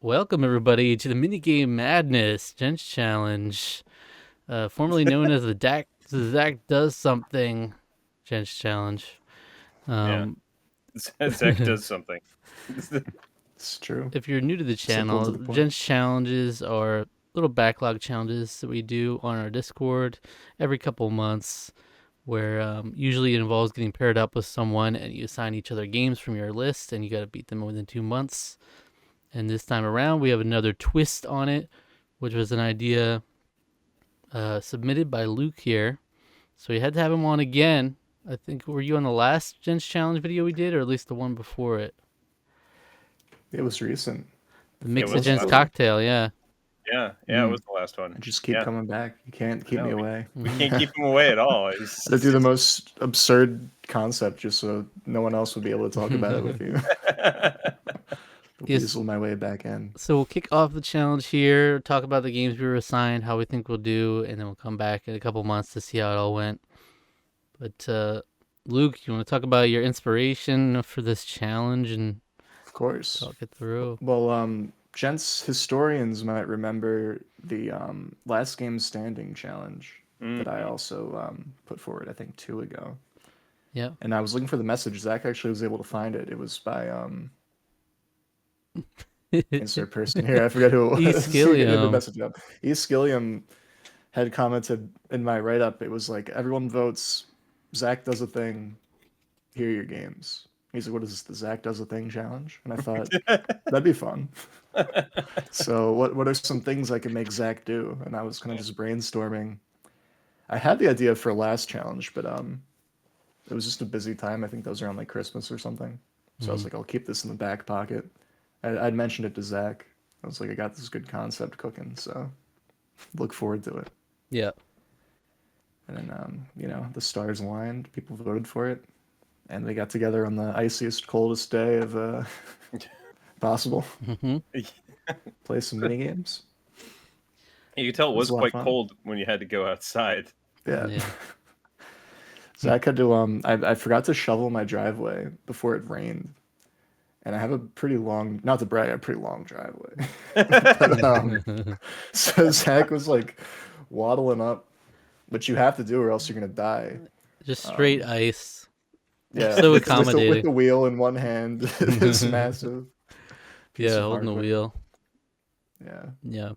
Welcome, everybody, to the Minigame Madness Gents Challenge, formerly known as the Zach Does Something Gents Challenge. Yeah, Um, Zach does something. It's true. if you're new to the Simple to channel, the point. Gents Challenges are little backlog challenges that we do on our Discord every couple months, where usually it involves getting paired up with someone and you assign each other games from your list and you got to beat them within 2 months. And this time around, we have another twist on it, which was an idea submitted by Luke here. So we had to have him on again. I think, were you on the last Gents Challenge video we did, or at least the one before it? It was recent. The Mix was of the Gents last cocktail, yeah. Yeah, it was the last one. I just keep Yeah. coming back. You can't keep No, me away. we can't keep him away at all. I had to do the most absurd concept just so no one else would be able to talk about it with you. Yes. Weasel my way back in. So we'll kick off the challenge here, talk about the games we were assigned, how we think we'll do, and then we'll come back in a couple months to see how it all went. But Luke, you want to talk about your inspiration for this challenge and Of course. talk it through? Well, gents historians might remember the last game standing challenge that I also put forward, I think 2 ago. Yeah. And I was looking for the message. Zach actually was able to find it. It was by insert person here. I forget who it was. Skillium. Skillium had commented in my write-up. It was like, everyone votes. Zach does a thing. Here are your games. He's like, what is this, the Zach Does a Thing challenge? And I thought, that'd be fun. So what are some things I can make Zach do? And I was kind of just brainstorming. I had the idea for last challenge, but it was just a busy time. I think that was around like Christmas or something. So I was like, I'll keep this in the back pocket. I'd mentioned it to Zach. I was like, I got this good concept cooking, so look forward to it. Yeah. And then, the stars aligned. People voted for it. And they got together on the iciest, coldest day of possible. Play some mini games. You could tell it was a lot of quite fun. cold when you had to go outside. Yeah. Zach had to I forgot to shovel my driveway before it rained. And I have a pretty long, not to brag, a pretty long driveway. But, so Zach was like waddling up, which you have to do or else you're gonna die. Just straight ice. Yeah, So with accommodating. the wheel in one hand, this massive piece of holding the hardware. wheel. Yeah.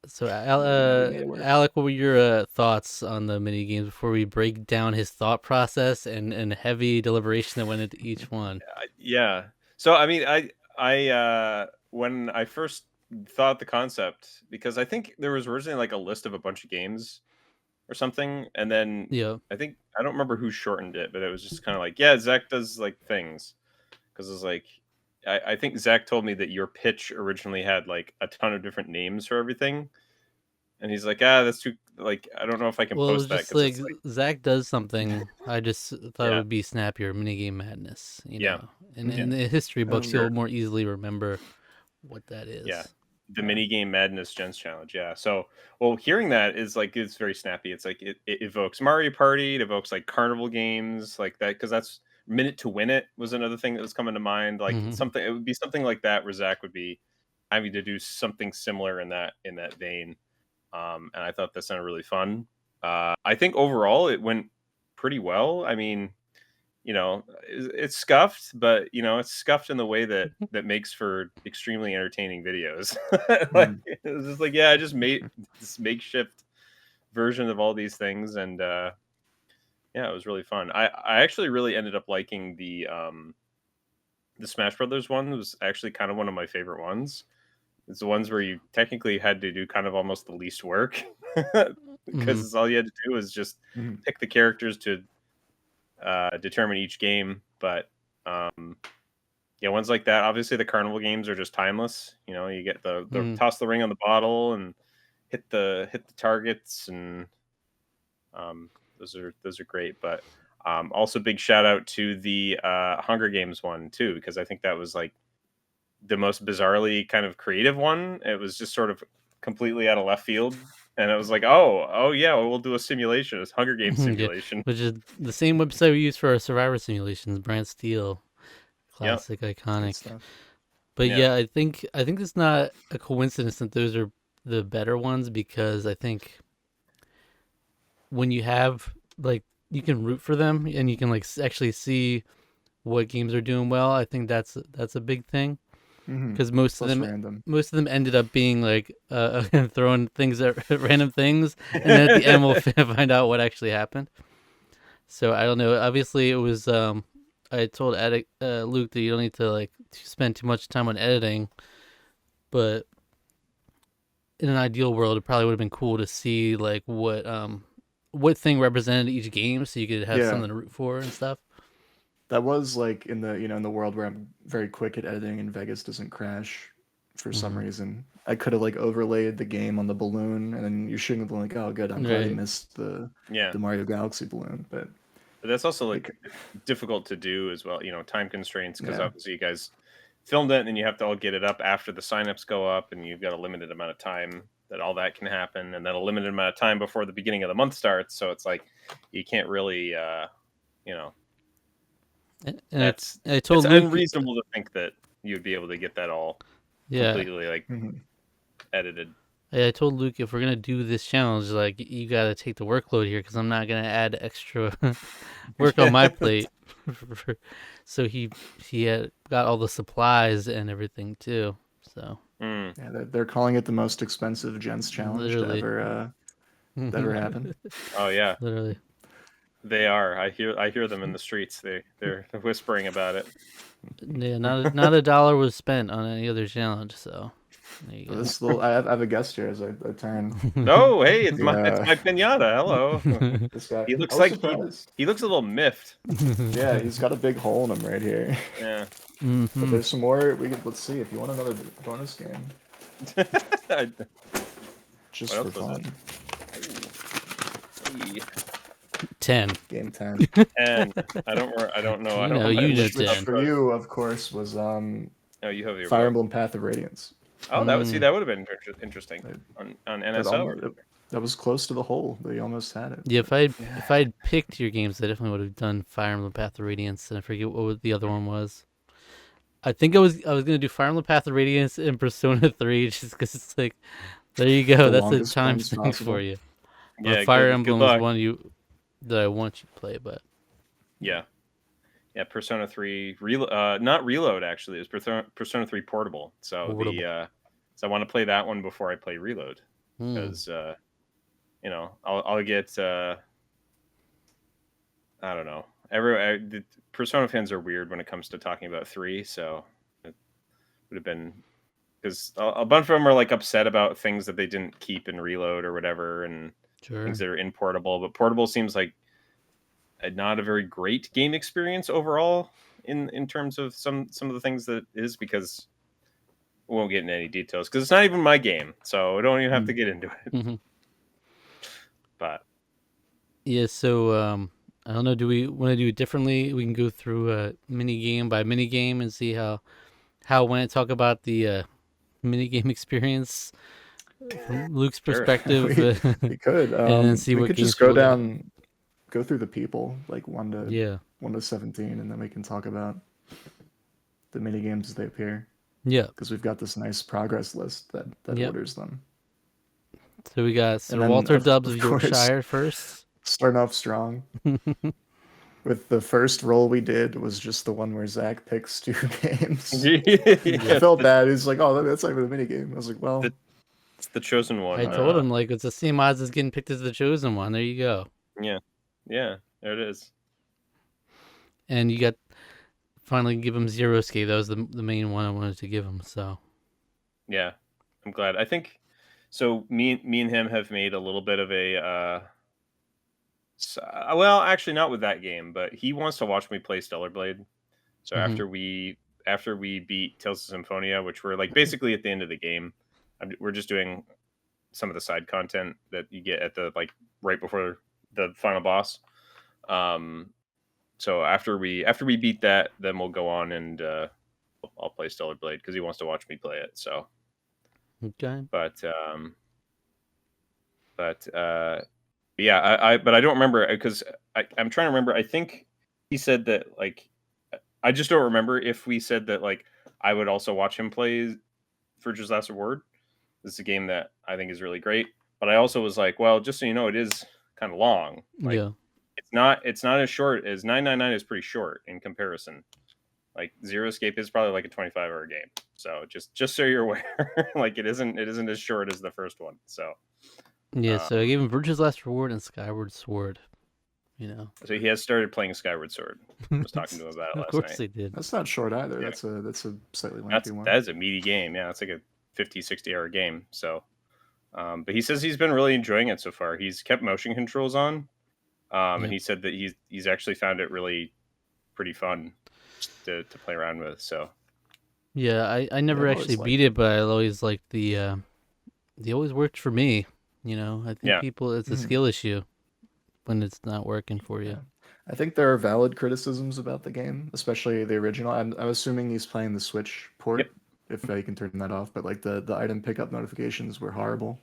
So, Alec, what were your thoughts on the mini games before we break down his thought process and heavy deliberation that went into each one? Yeah. So I mean, I when I first thought the concept, because I think there was originally like a list of a bunch of games or something, and then I think I don't remember who shortened it, but it was just kind of like, yeah, Zach does like things, because it's like I think Zach told me that your pitch originally had like a ton of different names for everything, and he's like, that's too, like, I don't know if I can Well, it was post that just because like, it's like, Zach Does Something. I just thought it Yeah. would be snappier. Minigame Madness, Yeah. And in the history books, Sure. you'll more easily remember what that is. Yeah. The Minigame Madness Gents Challenge. Yeah. So, well, hearing that is like, it's very snappy. It's like, it evokes Mario Party, it evokes like carnival games like that, because that's Minute to Win It was another thing that was coming to mind. Like something, it would be something like that where Zach would be having to do something similar in that vein. And I thought that sounded really fun. I think overall it went pretty well. I mean, it's scuffed, but it's scuffed in the way that makes for extremely entertaining videos. Like, it was just like, I just made this makeshift version of all these things, and it was really fun. I actually really ended up liking the Smash Brothers one. It was actually kind of one of my favorite ones. It's the ones where you technically had to do kind of almost the least work, because all you had to do was just pick the characters to determine each game. But ones like that, obviously the carnival games are just timeless. You get the toss the ring on the bottle and hit the targets, and those are great. But also big shout out to the Hunger Games one too, because I think that was like the most bizarrely kind of creative one. It was just sort of completely out of left field, and it was like, oh yeah, we'll do a simulation, it's Hunger Games simulation. Which is the same website we use for our Survivor simulations, Brand Steel. Classic, iconic. But Yeah. yeah, I think it's not a coincidence that those are the better ones, because I think when you have like you can root for them and you can like actually see what games are doing well. I think that's a big thing, because It's less random. most of them ended up being like throwing things at random things, and then at the end we'll find out what actually happened. So I don't know. Obviously, it was I told Luke that you don't need to like spend too much time on editing, but in an ideal world, it probably would have been cool to see like what thing represented each game, so you could have Yeah, something to root for and stuff. that was like in the in the world where I'm very quick at editing and Vegas doesn't crash for some Hmm. reason. I could have like overlaid the game on the balloon, and then you're shooting the balloon like, oh, good. I'm glad he Right. missed Yeah. the Mario Galaxy balloon, but But that's also like like, difficult to do as well. Time constraints, because yeah, obviously you guys filmed it and then you have to all get it up after the signups go up, and you've got a limited amount of time that all that can happen, and then a limited amount of time before the beginning of the month starts. So it's like you can't really, you know, And that's I it's told Luke, unreasonable to think that you'd be able to get that all yeah, completely like hmm edited. I told Luke, if we're gonna do this challenge, like you gotta take the workload here, because I'm not gonna add extra work on my plate. So he had got all the supplies and everything too. So Mm. yeah, they're calling it the most expensive Gents challenge literally, to ever happen. Oh yeah, literally. they are. I hear them in the streets. They're whispering about it. Yeah, not a dollar was spent on any other challenge. So there you go. This little, I have a guest here as I turn. Oh, hey, it's The my pinata. Hello. this guy, He I looks was like surprised. he looks a little miffed. Yeah, he's got a big hole in him right here. Yeah. But Hmm. there's some more. Let's see if you want another bonus game, What just for else was it? fun. Hey, 10. Game 10, and I don't know. I You don't know, have my you know list which up, 10. for but you, of course, was oh, you have your Fire book. Emblem Path of Radiance. Oh, Mm. that would have been interesting That, on that NSO. almost that was close to the hole. They almost had it. Yeah, But if I'd picked your games, I definitely would have done Fire Emblem Path of Radiance, and I forget what the other one was. I think I was gonna do Fire Emblem Path of Radiance and Persona 3, just because it's like, there you go, the that's a longest time ones sink for possible. you. But Yeah, Fire good Emblem is luck. one that I want you to play, but Yeah, yeah. Persona 3 not Reload, actually. It was Persona 3 Portable. So portable. so I want to play that one before I play Reload, Hmm. because I'll get I don't know. The Persona fans are weird when it comes to talking about 3, so it would have been, because a bunch of them are like upset about things that they didn't keep in Reload or whatever, and things Sure. that are in Portable. But Portable seems like not a very great game experience overall in terms of some of the things that it is, because we won't get into any details because it's not even my game, so I don't even have to Mm. get into it. Hmm. But Yeah. So I don't know. Do we want to do it differently? We can go through mini game by mini game and see how it went. Talk about the mini game experience from Luke's sure. perspective, we we could and then see we what could just games go people got. down, go through the people like Yeah. 1 to 17, and then we can talk about the mini games as they appear Yeah. because we've got this nice progress list that Yep. orders them. So we got And Sir then Walter Dubs of of course, Yorkshire first. starting off strong with the first roll we did was just the one where Zach picks two games. I Yeah, felt bad. He's like, "Oh, that's not even a mini game." I was like, the, "Well, it's the chosen I one. told him like it's the same odds as getting picked as the chosen one. There you go. Yeah, yeah, there it is. And you got finally give him Zero Escape. That was the main one I wanted to give him. So Yeah, I'm glad. I think so. Me and him have made a little bit of a well, actually not with that game, but he wants to watch me play Stellar Blade. So hmm after we beat Tales of Symphonia, which we're like basically at the end of the game, we're just doing some of the side content that you get at the like right before the final boss. Um, so after we beat that, then we'll go on and I'll play Stellar Blade because he wants to watch me play it. So, okay. but yeah, but I don't remember because I'm trying to remember. I think he said that like I just don't remember if we said that like I would also watch him play Virtue's Last Reward. This is a game that I think is really great. But I also was like, well, just so you know, it is kind of long. Like Yeah. it's not as short as 999 is pretty short in comparison. Like Zero Escape is probably like a 25-hour game. So just so you're aware, like it isn't as short as the first one. So Yeah, so I um, gave him Virtue's Last Reward and Skyward Sword. so he has started playing Skyward Sword. I was talking to him about it Of last course night. they did. That's not short either. Yeah. That's a slightly lengthy That's one. that is a meaty game. Yeah, it's like a 50, 60-hour game. So but he says he's been really enjoying it so far. He's kept motion controls on. And Yep. he said that he's actually found it really pretty fun to play around with. So Yeah, I never I've actually always beat liked it, but I always liked the always worked for me. I think yeah, people it's a Mhm. skill issue when it's not working for you. Yeah. I think there are valid criticisms about the game, especially the original. I'm assuming he's playing the Switch yep. port, if you can turn that off. But like the item pickup notifications were horrible.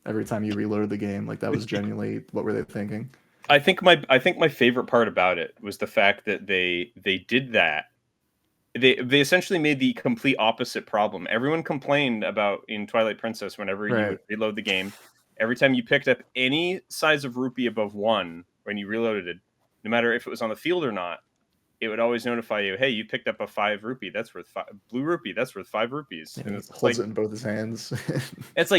Every time you reloaded the game, like that was genuinely what were they thinking? I think my favorite part about it was the fact that they did that. They essentially made the complete opposite problem. Everyone complained about in Twilight Princess whenever you would Right. reload the game, every time you picked up any size of rupee above 1 when you reloaded it, no matter if it was on the field or not, it would always notify you, "Hey, you picked up a 5 rupee. That's worth 5 blue rupee. That's worth 5 rupees." And And he it's holds like it in both his hands.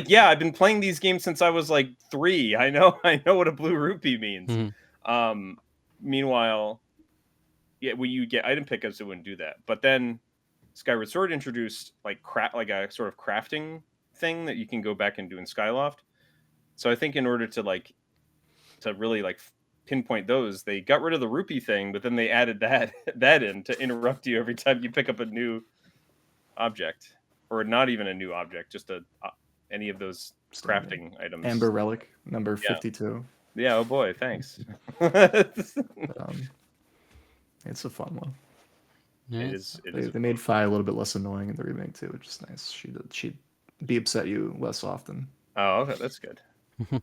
yeah, I've been playing these games since I was like 3. I know what a blue rupee means. Mhm. Um Meanwhile, yeah, when you get item pickups, it wouldn't do that. But then Skyward Sword introduced like like a sort of crafting thing that you can go back and do in Skyloft. So I think in order to really like pinpoint those, they got rid of the rupee thing, but then they added that that in to interrupt you every time you pick up a new object, or not even a new object, just a any of those Standard. crafting items. Amber Relic, number Yeah, 52. yeah. Oh boy, thanks. Um, it's a fun one. Yeah, It They, is. they made Fi a little bit less annoying in the remake too, which is nice. She'd beeps at you less often. Oh, okay, that's good.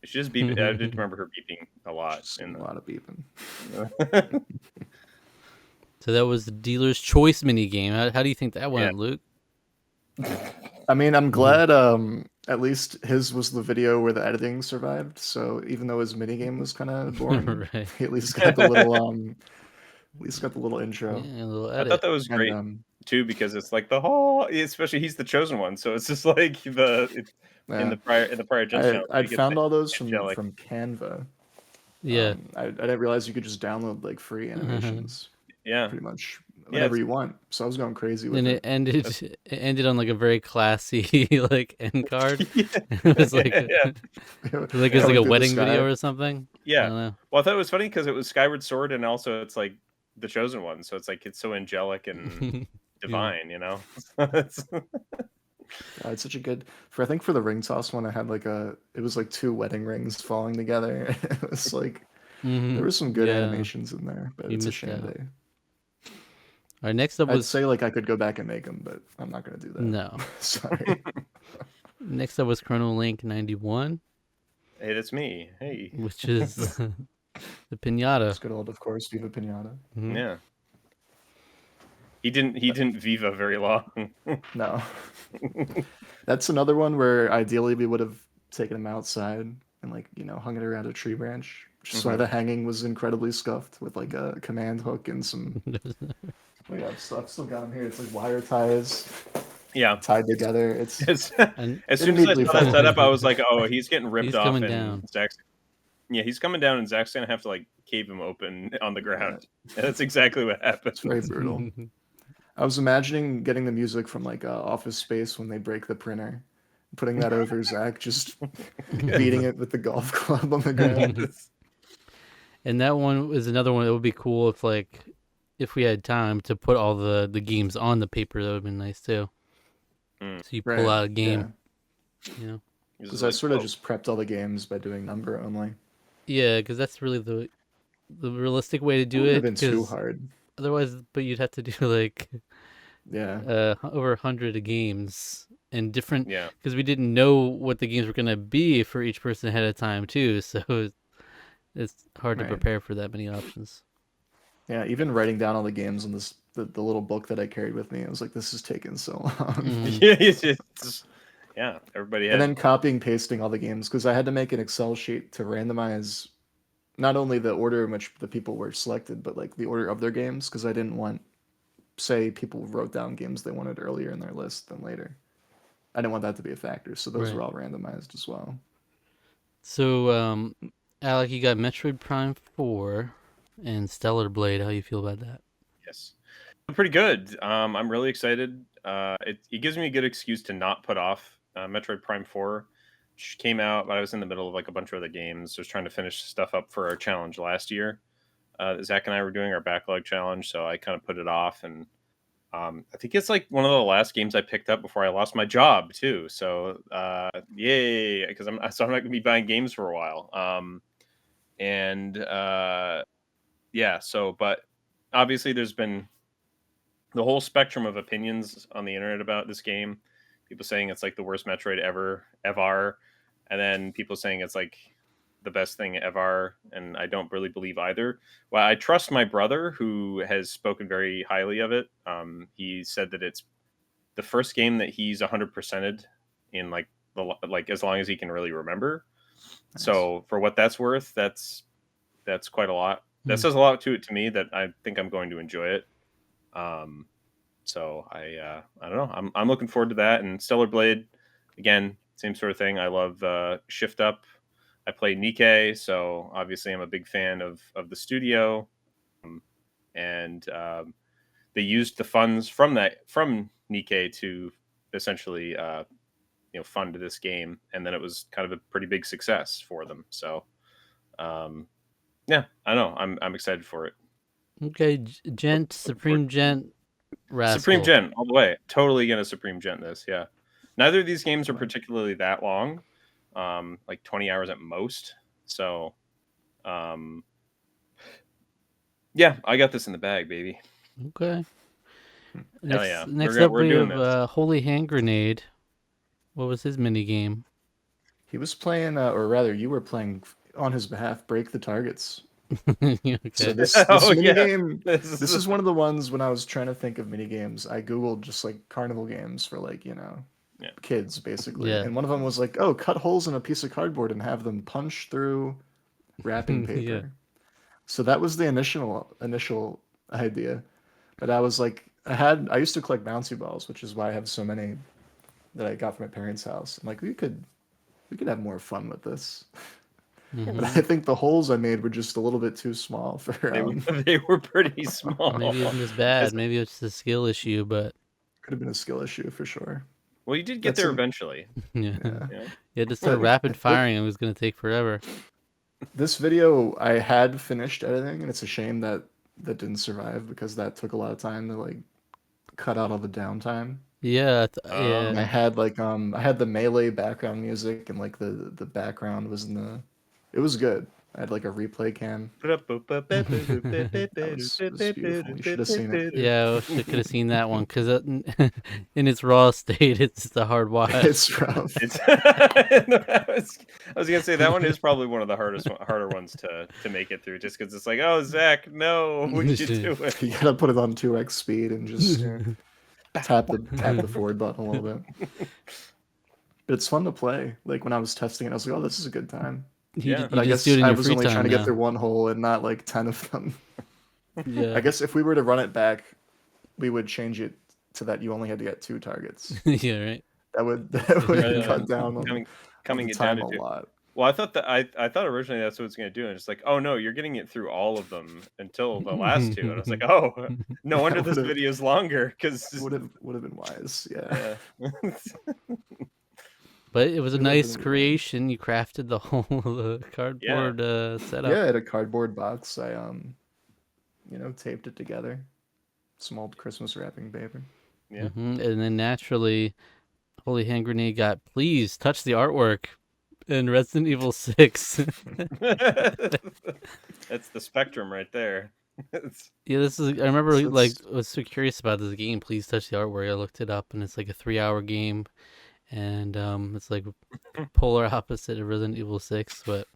She just beep. I did remember her beeping a lot Just in a lot of beeping. the. so that was the dealer's choice mini game. How do you think that Yeah. went, Luke? I mean, I'm Mhm. glad at least his was the video where the editing survived. So even though his minigame was kind of boring, Right. he at least got the little intro. Yeah, a little I thought edit. that was And great too, because it's like the whole, especially he's the chosen one, so it's just like in yeah, the prior Gents channel, I'd he gets found all those angelic. from Canva. Yeah. I didn't realize you could just download like free animations Yeah, pretty much yeah, whenever you want. So I was going crazy with And it. it ended on like a very classy like end card. yeah, It was like yeah, like it's yeah. like Coming a through the wedding video sky. or something. I Yeah. don't know. Well, I thought it was funny because it was Skyward Sword, and also it's like the chosen one, so it's like it's so angelic and Yeah. divine, It's- It's such a good I think for the ring toss one I had it was like two wedding rings falling together. It was like Hmm. there were some good Yeah. animations in there, but You it's a missed shame out. they All right. Next up I'd was say like I could go back and make them, but I'm not gonna do that. no. Sorry. Next up was Chrono Link 91, Hey, that's me. Hey, which is the pinata. It's good old, of course, Viva Pinata. Mhm. yeah. He didn't Viva very long. No. That's another one where ideally we would have taken him outside and hung it around a tree branch. Which is why Mhm. the hanging was incredibly scuffed with like a command hook and some I've still got him here. It's like wire ties Yeah. tied together. It's As, And as it soon as I immediately saw that fell setup, I apart. was like, "Oh, he's getting ripped he's off," coming and down. Zach's he's coming down, and Zach's gonna have to like cave him open on the Yeah, ground. And that's exactly what happened. it's very brutal. I was imagining getting the music from like Office Space when they break the printer, putting that over Zach, just beating it with the golf club on the ground. And that one was another one that would be cool if we had time to put all the games on the paper. That would have been nice too. Mm. So you pull Right. out a Yeah. game, This Because is I like, sort of oh, just prepped all the games by doing number only. Yeah, because that's really the realistic way to It do wouldn't it. have been too Because hard. otherwise, but you'd have to do like Yeah. over 100 of games and different. yeah, Because we didn't know what the games were gonna be for each person ahead of time too. So it's hard to Right. prepare for that many options. Yeah. Even writing down all the games on this the little book that I carried with me. I was like, this is taking so long. Yeah, yeah. Everybody And had. then copying pasting all the games because I had to make an Excel sheet to randomize not only the order in which the people were selected, but like the order of their games because I didn't want, say, people wrote down games they wanted earlier in their list than later. I didn't want that to be a factor, so those Right. were all randomized as well. So, Alec, you got Metroid Prime 4 and Stellar Blade. How you feel about that? Yes. Pretty good. I'm really excited. It gives me a good excuse to not put off Metroid Prime 4, which came out, but I was in the middle of like a bunch of other games. Just trying to finish stuff up for our challenge last year. Zach and I were doing our backlog challenge, so I kind of put it off. And I think it's like one of the last games I picked up before I lost my job too. So yay, because I'm not going to be buying games for a while. And yeah, so but obviously there's been the whole spectrum of opinions on the internet about this game. People saying it's like the worst Metroid ever, and then people saying it's like the best thing ever, and I don't really believe either. Well, I trust my brother who has spoken very highly of it. He said that it's the first game that he's 100%ed in like as long as he can really remember. Nice. So for what that's worth, that's quite a lot. That Hmm. says a lot to it to me that I think I'm going to enjoy it. So I don't know. I'm looking forward to that. And Stellar Blade, again, same sort of thing. I love Shift Up. I play Nikkei, so obviously I'm a big fan of the studio. And they used the funds from Nikkei to essentially fund this game, and then it was kind of a pretty big success for them. So yeah, I know. I'm excited for it. Okay, Gent, Looking forward Supreme Gent, Supreme Rascal. Gent all the way. Totally gonna Supreme Gent this. Yeah. Neither of these games are Right. particularly that long, like 20 hours at most. So, um, yeah, I got this in the bag, baby. Okay. Hell Next, yeah, next up we're we doing have this. Holy Hand Grenade. What was his mini game? He was playing, or rather, you were playing on his behalf. Break the targets. So Okay. this Oh mini yeah, game, this this is one of the ones when I was trying to think of mini games. I googled just like carnival games for like yeah. kids basically, Yeah. and one of them was like, oh, cut holes in a piece of cardboard and have them punch through wrapping Yeah. paper. So that was the initial idea. But I was like, I used to collect bouncy balls, which is why I have so many that I got from my parents' house. I'm like, we could have more fun with this. But Hmm. I think the holes I made were just a little bit too small for They were they were pretty small. Maybe it isn't as As, bad. Maybe it's a skill issue, but could have been a skill issue for sure. well, you did get That's there an eventually. yeah. yeah. You know? You had to start rapid firing. It was going to take forever. This video I had finished editing, and it's a shame that that didn't survive because that took a lot of time to like cut out all the downtime. Yeah. And I Yeah. had like I had the melee background music and like the background was in the it was good. I had like a replay cam. That was beautiful. You should have seen it. Yeah, I wish I could have seen that one because in its raw state, it's the hard watch. It's rough. It's I was gonna say that one is probably one of the harder ones to make it through, just because it's like, oh Zach, no, what did you do? You gotta put it on 2x speed and just tap the forward button a little bit. But it's fun to play. Like when I was testing it, I was like, oh, this is a good time. Yeah. But You I just do guess it in I your was free only trying time to get now. through one hole and not like 10 of them. Yeah. I guess if we were to run it back, we would change it to that you only had to get 2 targets. Yeah. Right. That would cut down coming on the it down time to a two. lot. Well, I thought that I thought originally that's what it's gonna do, and it's like, oh no, you're getting it through all of them until the last two, and I was like, oh, no wonder That this video is longer because would have been wise. Yeah. yeah. But it was a It would have nice been really fun. creation. You crafted the whole Yeah. cardboard setup. Yeah, I had a cardboard box. I taped it together. Small Christmas wrapping paper. Yeah. And then naturally, Holy Hand Grenade got please touch the artwork in Resident Evil 6. That's the spectrum right there. Yeah, this is. I remember So like it's I was so curious about this game. Please touch the artwork. I looked it up, and it's like a 3-hour game, and it's like polar opposite of Resident Evil 6. But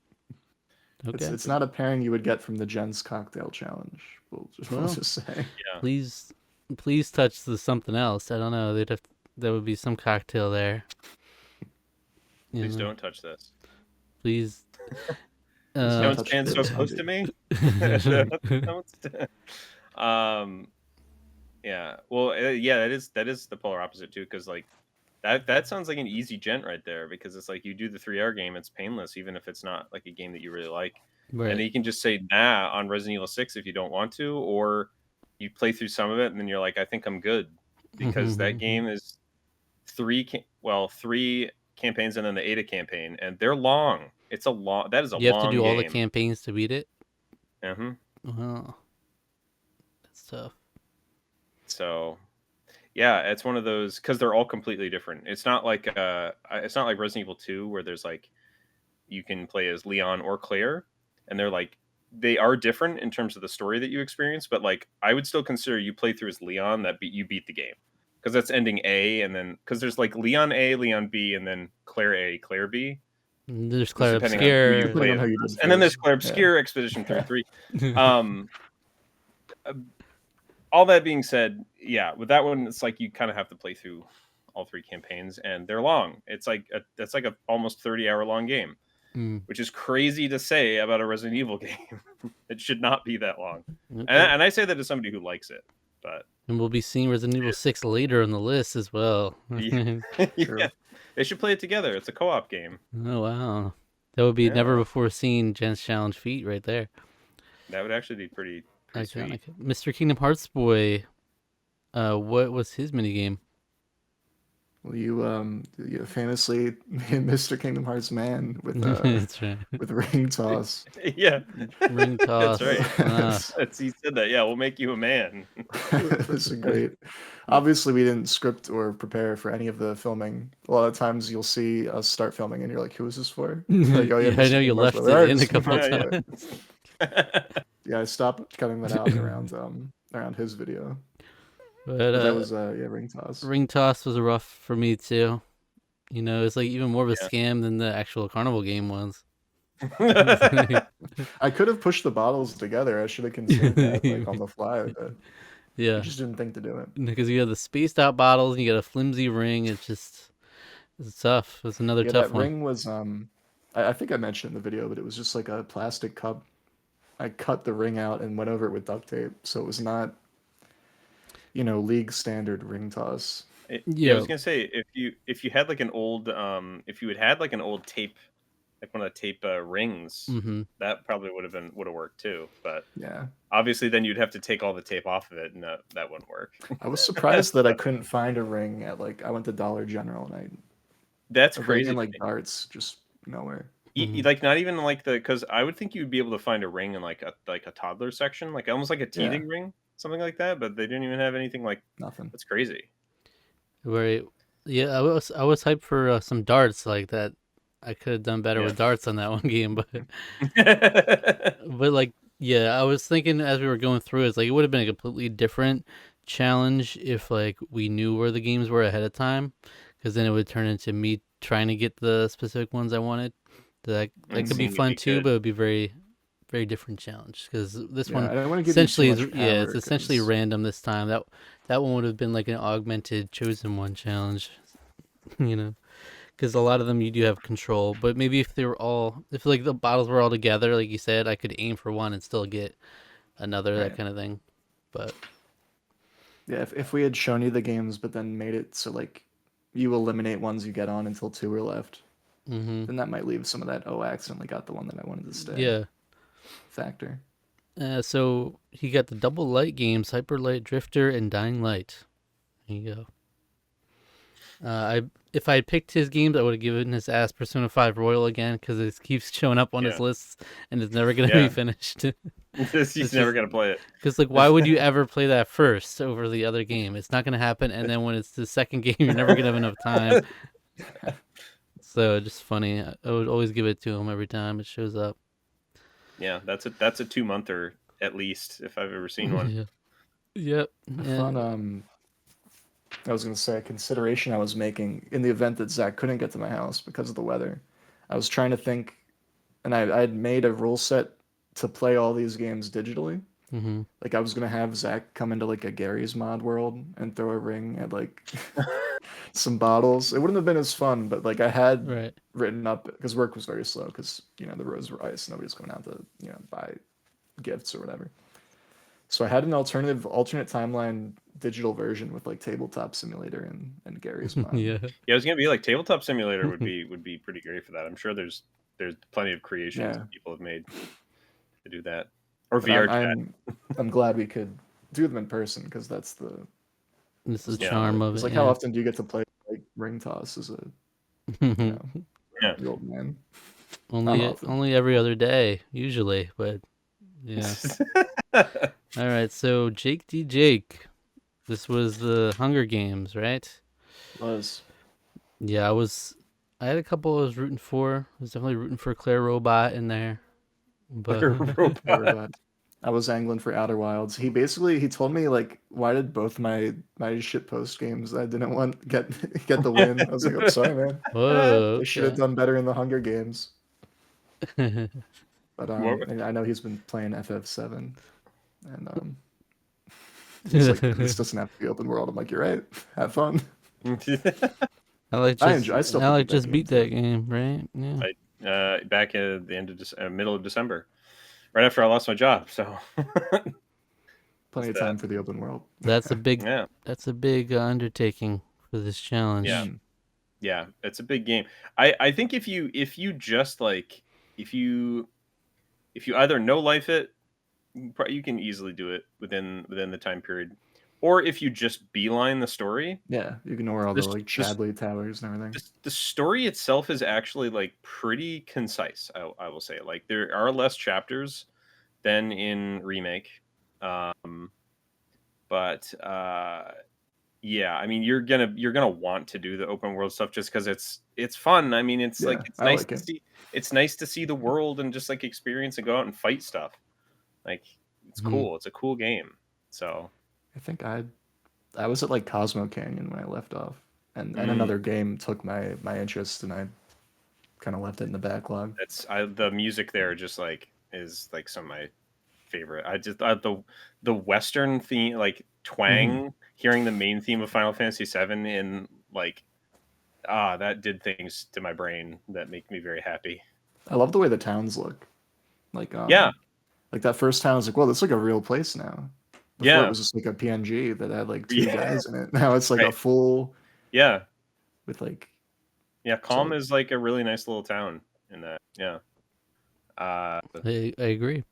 okay, it's not a pairing you would get from the Gents cocktail challenge. We'll well, just say. Yeah. please Please touch the something else. I don't know. There would be some cocktail there. You Please know, don't touch this. please. Please don't Don't touch stand so this close to candy. me. Don't um, yeah. Well, yeah. That is the polar opposite too, because like that sounds like an easy gent right there, because it's like you do the 3 hour game, it's painless, even if it's not like a game that you really like, and Right. then you can just say nah on Resident Evil 6 if you don't want to, or you play through some of it and then you're like, I think I'm good, because that game is three campaigns and then the Ada campaign, and they're long. That is a You have to long do all the game. campaigns to beat it. Hmm. Oh, that's tough. So yeah, it's one of those, because they're all completely different. It's not like Resident Evil 2 where there's like you can play as Leon or Claire, and they are different in terms of the story that you experience, but like I would still consider you play through as Leon, you beat the game, because that's ending A, and then because there's like Leon A, Leon B, and then Claire A, Claire B, There's just Claire depending on who you Obscure. play Depending on as how you first. did And then there's first. Claire Yeah. Obscure Expedition 33. Um, uh, all that being said, yeah, with that one, it's like you kind of have to play through all 3 campaigns, and they're long. That's like a almost 30-hour long game, Mm, which is crazy to say about a Resident Evil game. It should not be that long. And, okay. and I say that as somebody who likes it, but And we'll be seeing Resident Evil 6 later on the list as well. yeah, True. yeah, they should play it together. It's a co-op game. Oh, wow. That would be never Yeah, before seen Gents Challenge feat right there. that would actually be pretty sweet. Iconic. Mr. Kingdom Hearts boy, what was his minigame? Well, you famously made Mr. Kingdom Hearts man That's right. with ring toss. Yeah, Ring that's toss. right. Ah. He said that. Yeah, we'll make you a man. It was great. Obviously, we didn't script or prepare for any of the filming. A lot of times, you'll see us start filming, and you're like, "Who is this for?" Like, "Oh yeah, Yeah, I Mr. know you Kingdom Hearts left boy." it All right, in a Mr. Kingdom couple of Hearts Yeah, boy. yeah. Yeah, I stopped cutting that out around his video, But but that was yeah, ring toss. ring toss was rough for me too. You know, it's like even more of a Yeah. scam than the actual carnival game was. I could have pushed the bottles together. I should have considered that, like on the fly, but I Yeah, just didn't think to do it. because you have the spaced out bottles and you got a flimsy ring. It's tough. It's another Yeah, tough that one. ring was I think I mentioned in the video, but it was just like a plastic cup. I cut the ring out and went over it with duct tape, so it was not, league standard ring toss. Yeah, I was Yeah. gonna say, if you had like an old if you had like an old tape, like one of the tape rings, Mm-hmm. that probably would have worked too. But Yeah. obviously, then you'd have to take all the tape off of it, and that wouldn't work. I was surprised that I couldn't find a ring at I went to Dollar General and That's a ring crazy and to like me. darts, just nowhere. Mm-hmm. Like not even like because I would think you'd be able to find a ring in like a toddler section, like almost like a Yeah, teething ring, something like that. But they didn't even have anything like. nothing. That's crazy. Right. Yeah, I was hyped for some darts like that. I could have done better Yeah. with darts on that one game, but like yeah, I was thinking as we were going through it's like it would have been a completely different challenge if like we knew where the games were ahead of time, because then it would turn into me trying to get the specific ones I wanted. That And could be seeing if fun you too, could. but it would be very very different challenge because this Yeah, one I don't want to give you too essentially is much yeah, power it's essentially because random this time. That one would have been like an augmented chosen one challenge, you know, because a lot of them you do have control, but maybe if like the bottles were all together, like you said, I could aim for one and still get another, that right. kind of thing. But Yeah, if we had shown you the games, but then made it so like you eliminate ones you get on until two are left, mm-hmm. then that might leave some of that "oh, I accidentally got the one that I wanted to stay" Yeah. factor. So he got the double light games, Hyper Light Drifter and Dying Light. There you go. I If I had picked his games, I would have given his ass Persona 5 Royal again because it keeps showing up on his Yeah. lists and it's never gonna be Yeah. finished. He's never gonna play it. Because like, why would you ever play that first over the other game? It's not gonna happen. And then when it's the second game, you're never gonna have enough time. So just funny. I would always give it to him every time it shows up. Yeah, that's a 2-monther at least if I've ever seen one. Yeah. Yep. A Yeah. fun I was gonna say a consideration I was making in the event that Zach couldn't get to my house because of the weather. I was trying to think, and I had made a rule set to play all these games digitally. Mm-hmm. Like I was gonna have Zach come into like a Gary's mod world and throw a ring at like some bottles. It wouldn't have been as fun, but like I had Right. written up because work was very slow because the roads were ice. Nobody's going out to buy gifts or whatever. So I had an alternate timeline digital version with like tabletop simulator and Gary's mod. Yeah. Yeah, I was gonna be like Tabletop Simulator would be pretty great for that. I'm sure there's plenty of creations Yeah, that people have made to do that, or but VR chat. I'm glad we could do them in person because This is the that's the Yeah, charm joy. of It's it. like how Yeah. often do you get to play like ring toss as a you know yeah. the old man? Not only often. only every other day usually, but yeah. All right. So Jake D. Jake, this was the Hunger Games, right? Was Yeah, I had a couple I was rooting for. I was definitely rooting for Claire Robot in there, but Clear Claire robot. Robot. I was angling for Outer Wilds. He told me like, why did both my shit post games I didn't want get the win? I was like, I'm sorry, man. whoa, They should have okay. done better in the Hunger Games. He's But What? and I know he's been playing FF7, and he's like, this doesn't have to be open world. I'm like, you're right. Have fun. I still I play like that just game beat that too. game, right? Yeah. Back at the end of middle of December, right after I lost my job. So Plenty it's of that. time for the open world. That's a big Yeah, that's a big undertaking for this yeah, challenge. Mm, yeah. It's a big game. I think if you just like if you if you either no life it, you can easily do it within the time period, or if you just beeline the story. yeah, you can know where all the This like this Chadley towers and everything. the story itself is actually like pretty concise. I will say, like, there are less chapters than in remake, um, but yeah, I mean, you're gonna want to do the open world stuff just because it's fun. I mean, it's like Yeah, I like it. it's nice to see the world and just like experience and go out and fight stuff. Like, it's Hmm. cool. It's a cool game. So I think I was at like Cosmo Canyon when I left off, and mm, another game took my interest, and I kind of left it in the backlog. the music there just like is like some of my favorite. The Western theme, like Hmm. twang, hearing the main theme of Final Fantasy VII in like that did things to my brain that make me very happy. I love the way the towns look. Like Yeah, like that first town was like, well, this is like a real place now. Before it yeah, was just like a PNG that had like two yeah, guys in it. Now it's like right. a full Yeah, with like yeah. Calm so is like a really nice little town in that. Yeah, uh, I agree.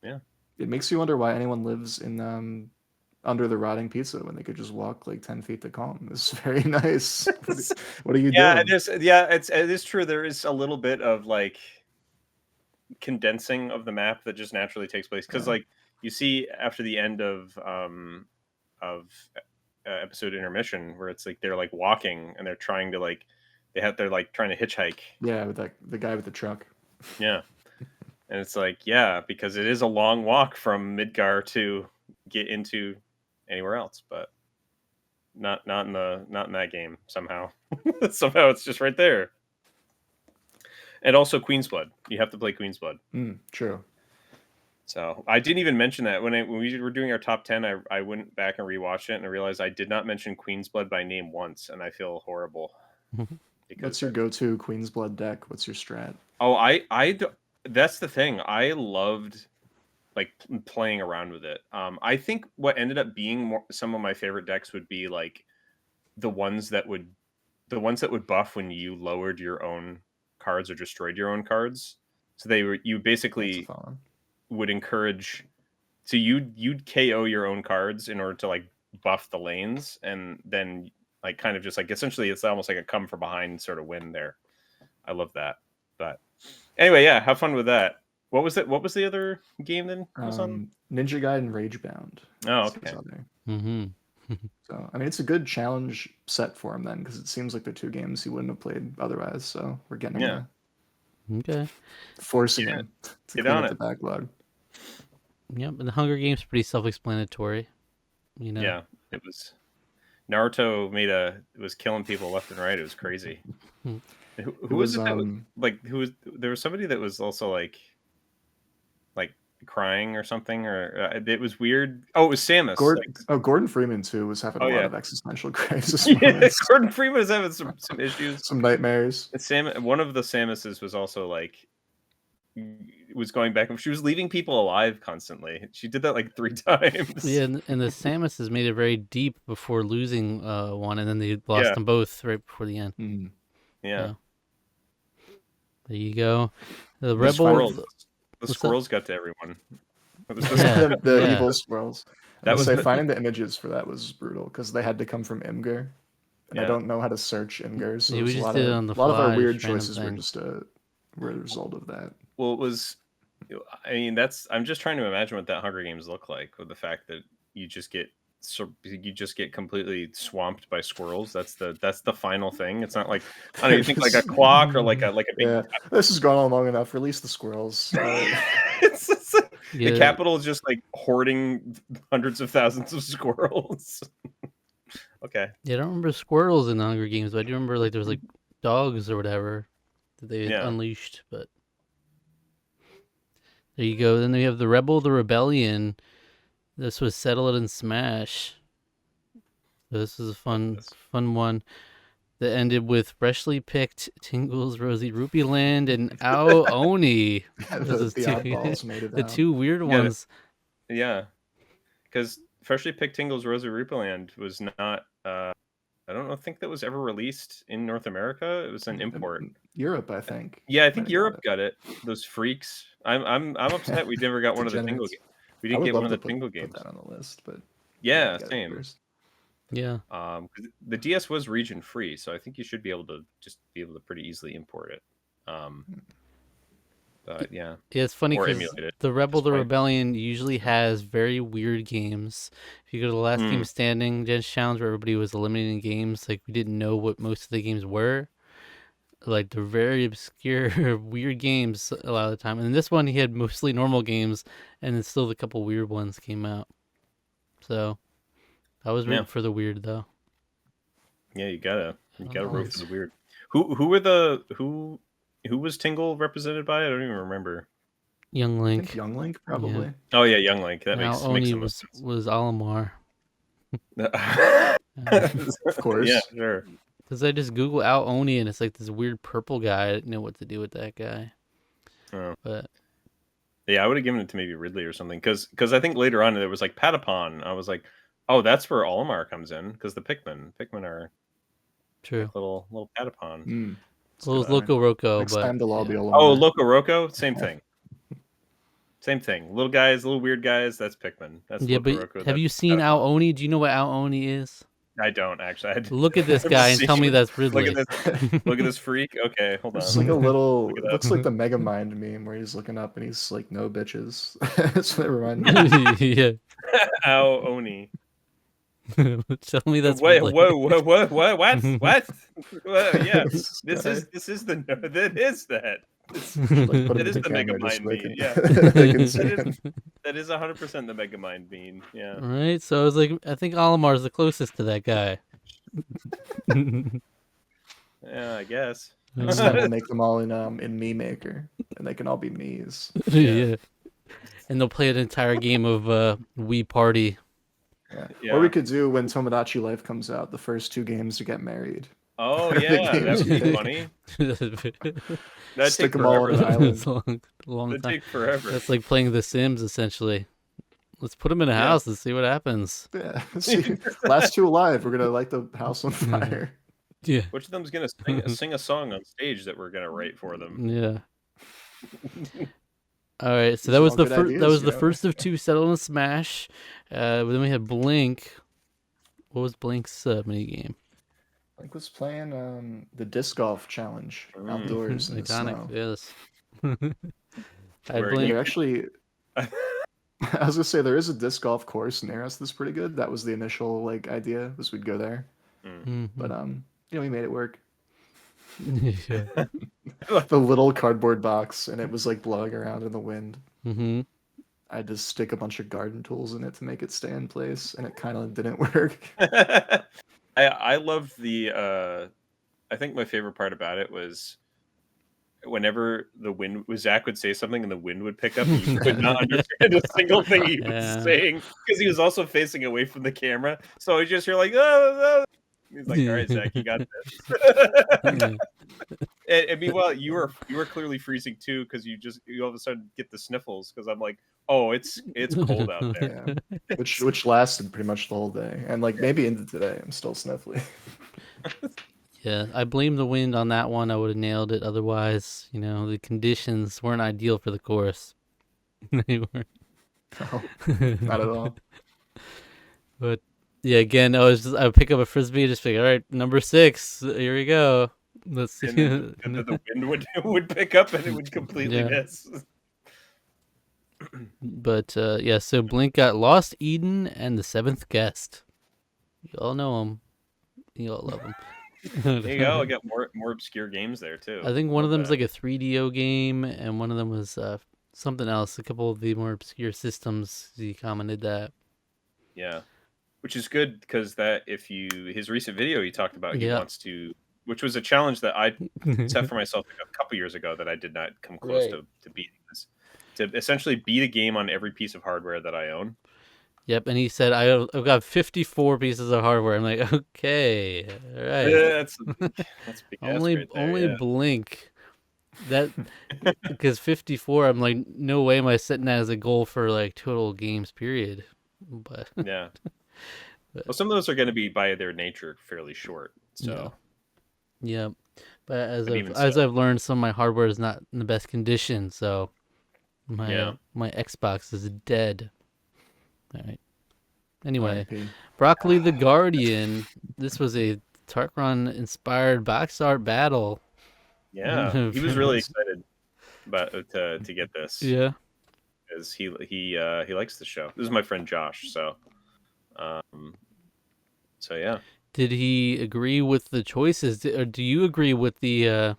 yeah. it makes you wonder why anyone lives in under the rotting pizza when they could just walk like 10 feet to calm. It's very nice. What are you Yeah, doing? it is true. There is a little bit of like condensing of the map that just naturally takes place because Yeah. like you see after the end of episode intermission where it's like they're like walking and they're trying to like they're like trying to hitchhike. Yeah, with that the guy with the truck. Yeah, and it's like, yeah, because it is a long walk from Midgar to get into anywhere else, but not in that game somehow. Somehow it's just right there. And also Queen's Blood. You have to play Queen's Blood. True. So I didn't even mention that when we were doing our top 10. I went back and rewatched it and I realized I did not mention Queen's Blood by name once, and I feel horrible because What's your go-to Queen's Blood deck? What's your strat? oh that's the thing. I loved like playing around with it. I think what ended up being some of my favorite decks would be like the ones that would the ones that would buff when you lowered your own cards or destroyed your own cards. So you That's a basically fun one. would encourage. So you'd KO your own cards in order to like buff the lanes, and then like kind of just like essentially it's almost like a come from behind sort of win there. I love that. But anyway, yeah, have fun with that. What was it? What was the other game then was on? Ninja Gaiden Ragebound Oh, is his okay. other. Hmm. So I mean, it's a good challenge set for him then, because it seems like they're two games he wouldn't have played otherwise. So we're getting him Yeah, Okay. forcing get, him to get clean on up it. the backlog. Yep. And the Hunger Games pretty self-explanatory. You know. Yeah, it was. Naruto was killing people left and right. It was crazy. Hmm. Who It was was it that was like who was there was somebody that was also like crying or something, or it was weird. Oh, it was Samus. Gordon Freeman too was having a lot Yeah. of existential crisis Yeah, moments, Gordon Freeman was having some issues. some nightmares. One of the Samuses was also like was going back. She was leaving people alive constantly. She did that like 3 times. Yeah, and the Samus has made it very deep before losing one, and then they lost Yeah. them both right before the end. Mm. Yeah. So, there you go. The The Rebel. squirrels got to everyone. Yeah, The yeah. evil squirrels. That was finding the images for that was brutal because they had to come from Imgur, and I Yeah. don't know how to search Imgur, so Yeah, it we was a just lot did it of on the a lot of our fly, weird just random choices were things. just were a result of that. Well, it was. I mean, I'm just trying to imagine what that Hunger Games look like with the fact that you just get completely swamped by squirrels. That's the final thing. It's not like, I don't know, you think like a clock or like a big. Yeah, this has gone on long enough. Release the squirrels. It's like, Yeah. the capital is just like hoarding hundreds of thousands of squirrels. Okay. Yeah, I don't remember squirrels in the Hunger Games, but I do remember like there was like dogs or whatever that they Yeah. unleashed. But there you go. Then we have the Rebel, the Rebellion. This was Settle It and Smash. So this was a fun one that ended with freshly picked Tingles, Rosie Rupee Land, and Ao Oni. the oddballs made it The out. two weird ones. Yeah, because freshly picked Tingles Rosy Rupaland was not. I don't think that was ever released in North America. It was an import. Europe, I think. Yeah, I think Europe got it. Those freaks. I'm upset we never got one of the Tingle games. We didn't get one of the Tingle games. Put that on the list, but yeah, same. Yeah. 'Cause the DS was region free, so I think you should be able to pretty easily import it. But yeah. Yeah, it's funny Or because emulate it. the Rebel, That's the fine. Rebellion usually has very weird games. If you go to the last game standing Gents challenge where everybody was eliminating games, like we didn't know what most of the games were. Like they're very obscure, weird games a lot of the time. And in this one, he had mostly normal games, and then still a couple weird ones came out. So I was rooting for the weird though. Yeah, you gotta root for the weird. Who was Tingle represented by? I don't even remember. Young Link. I think Young Link, probably. Yeah. Oh yeah, Young Link. That now makes Oni the most sense. was Olimar. Of course. Yeah, sure. Because I just Google Ao Oni and it's like this weird purple guy. I didn't know what to do with that guy. Oh. But yeah, I would have given it to maybe Ridley or something. Because I think later on there was like Patapon. I was like, oh, that's where Olimar comes in. Because the Pikmin are true. Like little Patapon. So it was Loco Roco. Next but time they'll all be Olimar. Oh, Loco Roco? Same thing. Same thing. Little guys, little weird guys, that's Pikmin. That's yeah, Loco but Roco. Have you seen Ao Oni? Do you know what Ao Oni is? I don't actually. Look at this guy and tell me that's Ridley. Look at this freak. Okay, hold on. It's like a little. It looks like the Megamind meme where he's looking up and he's like, "No bitches." That's what it reminds me. Yeah. Ao Oni. Tell me that's Wait, Ridley. whoa, what? Yeah, this is that is that. That is the Megamind meme. Yeah, that is 100% the Megamind meme. Yeah. All right, so I was like, I think Olimar is the closest to that guy. Yeah, I guess. Next time we'll make them all in Me Maker, and they can all be me's. Yeah. And they'll play an entire game of Wii Party. Yeah. Or we could do when Tomodachi Life comes out, the first 2 games to get married. Oh yeah, that would be funny. That'd Stick take them all on an island. long That'd time. take forever. That's like playing The Sims, essentially. Let's put them in a house and see what happens. Yeah. See, last 2 alive, we're gonna light the house on fire. Yeah. Which of them's gonna sing a song on stage that we're gonna write for them? Yeah. All right, so that was the first. That was the first of 2 Settle and Smash. Then we had Blink. What was Blink's minigame? Blink was playing the disc golf challenge outdoors in the snow. Yes. Actually, I was gonna say there is a disc golf course near us that's pretty good. That was the initial idea, was we'd go there. But we made it work. Yeah. The little cardboard box, and it was blowing around in the wind. I had to stick a bunch of garden tools in it to make it stay in place, and it kind of didn't work. I loved the I think my favorite part about it was whenever Zach would say something and the wind would pick up, and you could not understand a single thing he was saying because he was also facing away from the camera. So I just hear like, oh, oh. He's like, all right, Zach, you got this. And meanwhile, you were clearly freezing too because you all of a sudden get the sniffles because I'm like, oh, it's cold out there. Yeah. Which lasted pretty much the whole day, and like maybe into today. I'm still sniffly. Yeah, I blame the wind on that one. I would have nailed it. Otherwise, the conditions weren't ideal for the course. They weren't. No, not at all. But yeah, again, I would pick up a frisbee, just be like, all right, number 6, here we go. Let's see. And then the wind would pick up and it would completely miss. But yeah, so Blink got Lost Eden and The Seventh Guest. You all know him. You all love him. There you go. I got more obscure games there too. I think one of them's like a 3DO game, and one of them was something else. A couple of the more obscure systems. He commented that. Yeah, which is good because his recent video he talked about he wants to, which was a challenge that I set for myself a couple years ago that I did not come close to beating this. To essentially beat a game on every piece of hardware that I own. Yep, and he said, I've got 54 pieces of hardware. I'm like, okay, all right. Yeah, that's big only right there, only Blink. That because 54, I'm like, no way am I setting that as a goal for like total games period. But yeah, well, some of those are going to be by their nature fairly short. So yeah, but as I've learned, some of my hardware is not in the best condition, so my Xbox is dead. All right. Anyway, Broccoli the Guardian. This was a Tarqaron inspired box art battle. Yeah, he was really excited about to get this. Yeah, because he likes the show. This is my friend Josh. So yeah. Did he agree with the choices, or do you agree with the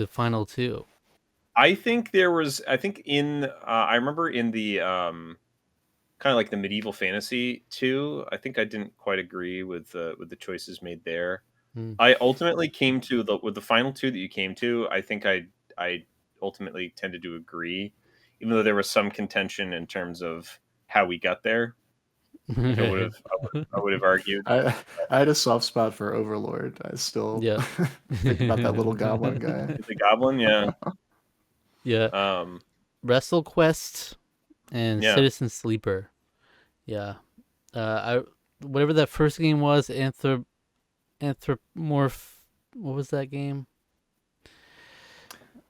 final two? I think there was. I think I remember in the kind of like the medieval fantasy 2. I think I didn't quite agree with the choices made there. I ultimately came to with the final 2 that you came to. I think I ultimately tended to agree, even though there was some contention in terms of how we got there. I would have argued. I had a soft spot for Overlord. I still think about that little goblin guy. The goblin, yeah. Yeah. WrestleQuest and Citizen Sleeper. Yeah. Whatever that first game was, Anthropomorph. What was that game?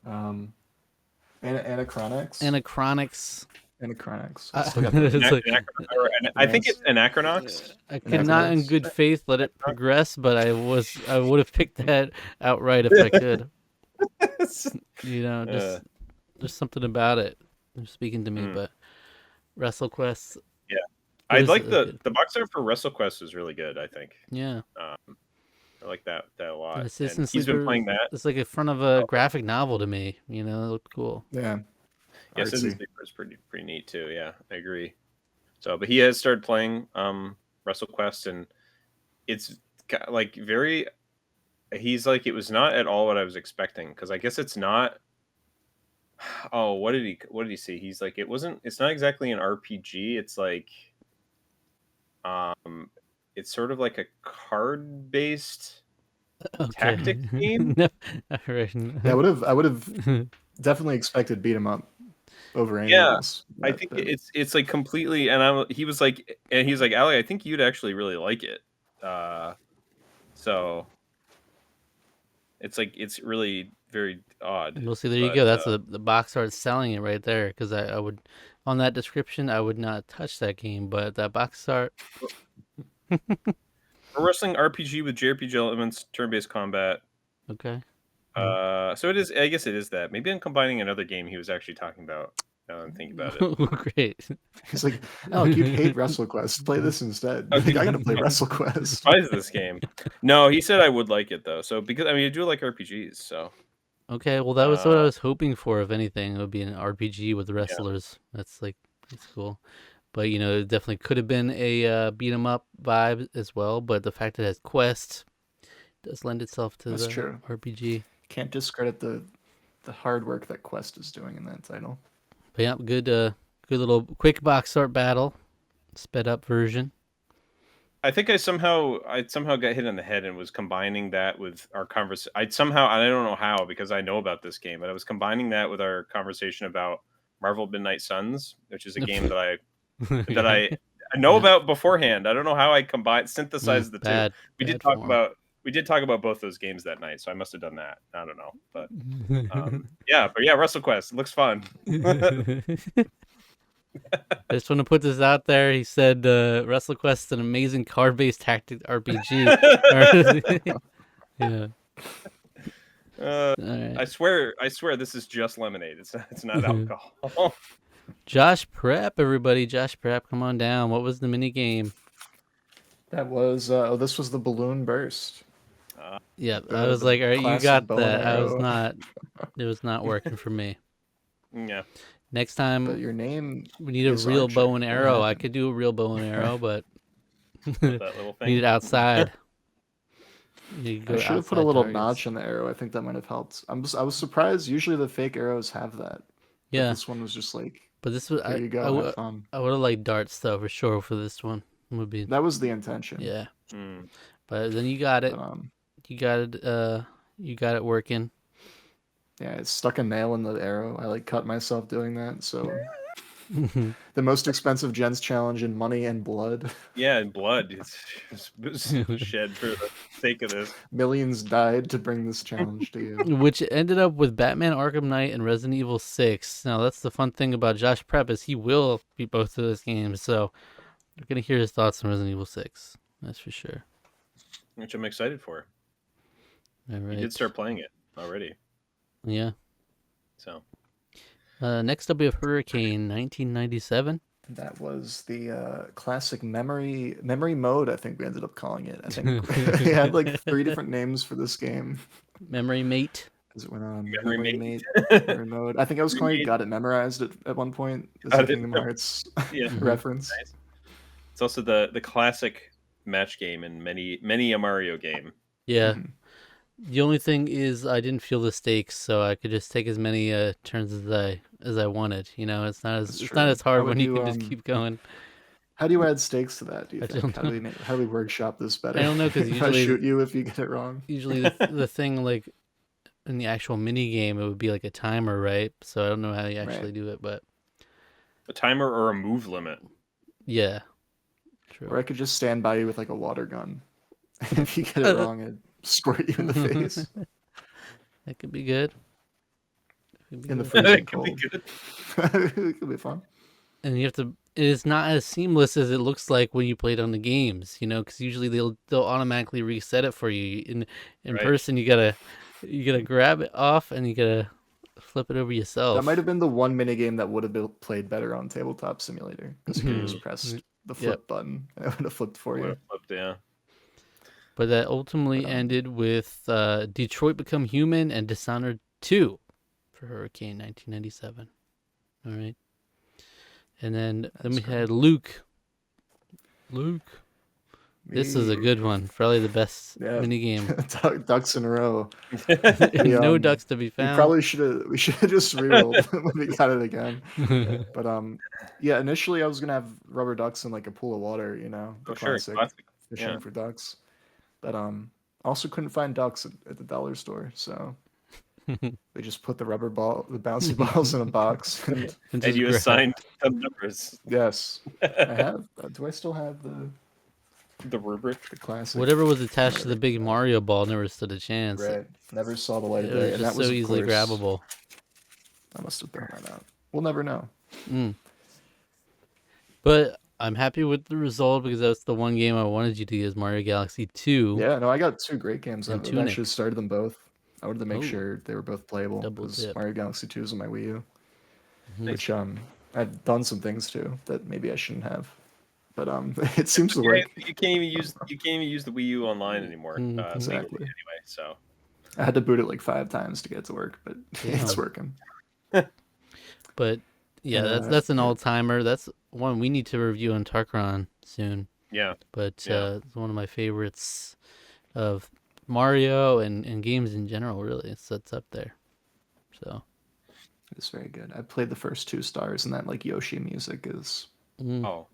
Anachronics. Anachronics. I think it's Anachronox. I could not, in good faith, let it progress, but I would have picked that outright if I could. Just something about it. They're speaking to me, but WrestleQuest. Yeah, I like the box art for WrestleQuest is really good. I think. Yeah. I like that a lot. And he's been playing that. It's like in front of a graphic novel to me. It looked cool. Yeah. Yeah, Citizen Sleeper is pretty neat too. Yeah, I agree. So, but he has started playing WrestleQuest, and it's like very. He's like, it was not at all what I was expecting, because I guess it's not. Oh, what did he say? He's like, it's not exactly an RPG. It's like, it's sort of like a card based tactic game. I would have definitely expected beat 'em up over any of this. I think it's like completely, and he was like, Ali, I think you'd actually really like it. So it's like, it's really very odd. We'll see. There you go. That's the box art selling it right there. Because I would, on that description, I would not touch that game, but that box art. A wrestling RPG with JRPG elements, turn-based combat. Okay. So it is. I guess it is that. Maybe I'm combining another game he was actually talking about. Now I'm thinking about it. Great. He's like, "Oh, you'd hate WrestleQuest. Play this instead." I gotta play WrestleQuest. Why is this game? No, he said I would like it though. So because I do like RPGs. So. Okay, well that was what I was hoping for. If anything, it would be an RPG with wrestlers. Yeah. That's cool. But it definitely could have been a beat 'em up vibe as well. But the fact that it has quest does lend itself to the RPG. Can't discredit the the hard work that Quest is doing in that title. But yeah, good little quick box art battle, sped up version. I think I somehow got hit on the head and was combining that with our conversation. I don't know how, because I know about this game, but I was combining that with our conversation about Marvel Midnight Suns, which is a game that I know about beforehand. I don't know how I synthesized the two. Bad, We did bad talk form. about both those games that night, so I must have done that. I don't know, but yeah, WrestleQuest, it looks fun. I just want to put this out there. He said WrestleQuest is an amazing card-based tactic RPG. Yeah. All right. I swear, this is just lemonade. It's not alcohol. Josh Prep, everybody. Josh Prep, come on down. What was the mini game? That was this was the balloon burst. Yeah, I was like, all right, you classic got bow and that. arrow. It was not working for me. Yeah. Next But time your name we need a is real Archer. bow and What arrow. I happened? could do a real bow and arrow, but With that little thing. need it outside. You go I should have put a outside little targets. notch on the arrow. I think that might have helped. I was surprised. Usually the fake arrows have that. But Yeah, this one was just like, but this was here you go, have fun. I would have liked darts though for sure for this one. Would be That was the intention. yeah, Mm. but then you got it. But, You got it. You got it working. yeah, it stuck a nail in the arrow. I like cut myself doing that. So the most expensive Gents challenge in money and blood. Yeah, and blood. It's shed for the sake of this. Millions died to bring this challenge to you. Which ended up with Batman Arkham Knight and Resident Evil 6. Now that's the fun thing about Josh Prep is he will beat both of those games. So you're gonna hear his thoughts on Resident Evil 6. That's for sure. Which I'm excited for. All right. You did start playing it already. Yeah. So Next up we have Hurricane 1997. That was the classic memory mode, I think we ended up calling it. I think we had like 3 different names for this game Memory Mate. as it went on. Memory Mate, memory mode. I think I was calling it Got It Memorized at one point. As a Kingdom Hearts yeah. reference. Nice. It's also the classic match game in many a Mario game. Yeah. The only thing is I didn't feel the stakes, so I could just take as many turns as I wanted. You know, it's not as hard when you can just keep going. How do you add stakes to that? Do you I think? don't know. How do we workshop this better? I don't know, 'cause If I usually- shoot you if you get it wrong. Usually the thing like in the actual mini game it would be like a timer, right? So I don't know how you actually do it, but A timer or a move limit. yeah. Or True. I could just stand by you with like a water gun. If you get it wrong, I'd squirt you in the face. That could be good. In the That freezing could be cold. good. It could be fun. And you have to. It is not as seamless as it looks like when you play it on the games, you know, because usually they'll automatically reset it for you. In Right. person, you gotta grab it off and you gotta flip it over yourself. That might have been the one minigame that would have been played better on Tabletop Simulator because you could have just pressed the flip button and it would have flipped for you. Flipped, yeah. But that ultimately ended with Detroit Become Human and Dishonored 2 for Hurricane 1997. All right. And then we had Luke. This is a good one. Probably the best minigame. Ducks in a row. No ducks to be found. We should have just rerolled when we got it again. But yeah, initially I was gonna have rubber ducks in like a pool of water, you know, the classic fishing for ducks. But also couldn't find ducks at the dollar store, so they just put the bouncy balls in a box. And you assigned some numbers. Yes, I have. Do I still have the rubric? The classic. Whatever was attached to the big Mario ball never stood a chance. Right. Never saw the light of It was day. just And that was so easily grabbable. I must have thrown that out. We'll never know. But I'm happy with the result because that's the one game I wanted you to use, Mario Galaxy 2. Yeah, no, I got 2 great games. I Tunic. actually started them both. I wanted to make sure they were both playable Double because dip. Mario Galaxy 2 is on my Wii U, which I've done some things to that maybe I shouldn't have, but it seems to work. You can't even use the Wii U online anymore. Exactly. Anyway, so I had to boot it like 5 times to get it to work, but it's working. But yeah, that's an all-timer. That's one we need to review on Tarqaron soon. Yeah. But it's one of my favorites of Mario and games in general, really. So it's up there. So It's very good. I played the first 2 stars, and that like Yoshi music is Oh,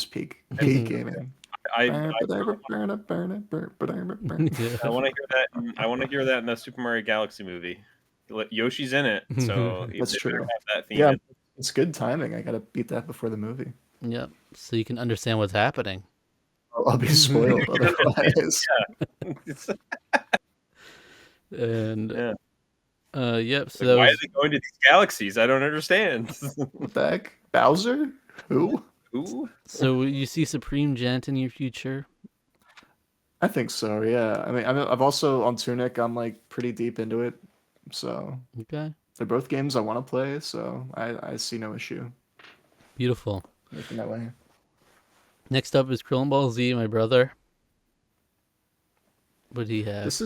peak Mhm. gaming. I Yeah. I want to hear that. I want to hear that in the Super Mario Galaxy movie. Yoshi's in it, so they That's better true. have that theme Yeah, in. it's good timing. I gotta beat that before the movie. Yep. So you can understand what's happening. I'll be spoiled otherwise. And Yeah. yep. So Like, that why are was they going to these galaxies? I don't understand. What the heck? Bowser? Who? Who? so you see Supreme Gent in your future. I think so. Yeah. I mean, I've also on Tunic. I'm like pretty deep into it, so Okay. they're both games I want to play. So I see no issue Beautiful. making that way. Next up is Krillin Ball Z, my brother. What do you have? This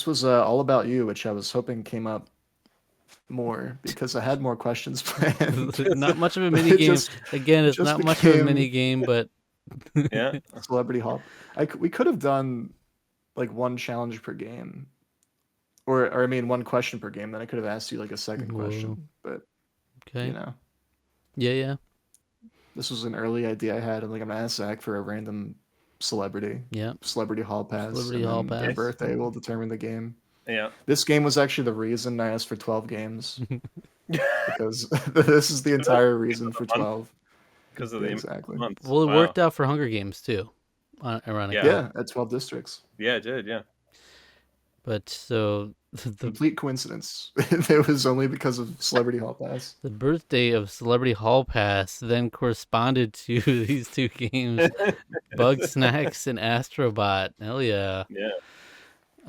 was All About You, which I was hoping came up more because I had more questions planned. Not much of a But mini game. Again, it it's just not much of a became mini game, but Yeah. Celebrity Hop. We could have done like one challenge per game, or I mean one question per game. Then I could have asked you like a second Whoa. question, but Okay. you know, Yeah. this was an early idea I had. I'm like, I'm gonna ask Zach for a random celebrity, Yeah. Celebrity Hall Pass, Celebrity and Hall then their Pass. birthday will determine the game. Yeah. This game was actually the reason I asked for 12 games because this is the entire reason for 12. Because of Yeah, the exactly. months. Well, it Wow. worked out for Hunger Games too, ironically. Yeah, at 12 districts. Yeah, it did. Yeah. But so the Complete coincidence. It was only because of Celebrity Hall Pass. the birthday of Celebrity Hall Pass then corresponded to these two games, Bug Snacks and Astrobot. Hell yeah. Yeah.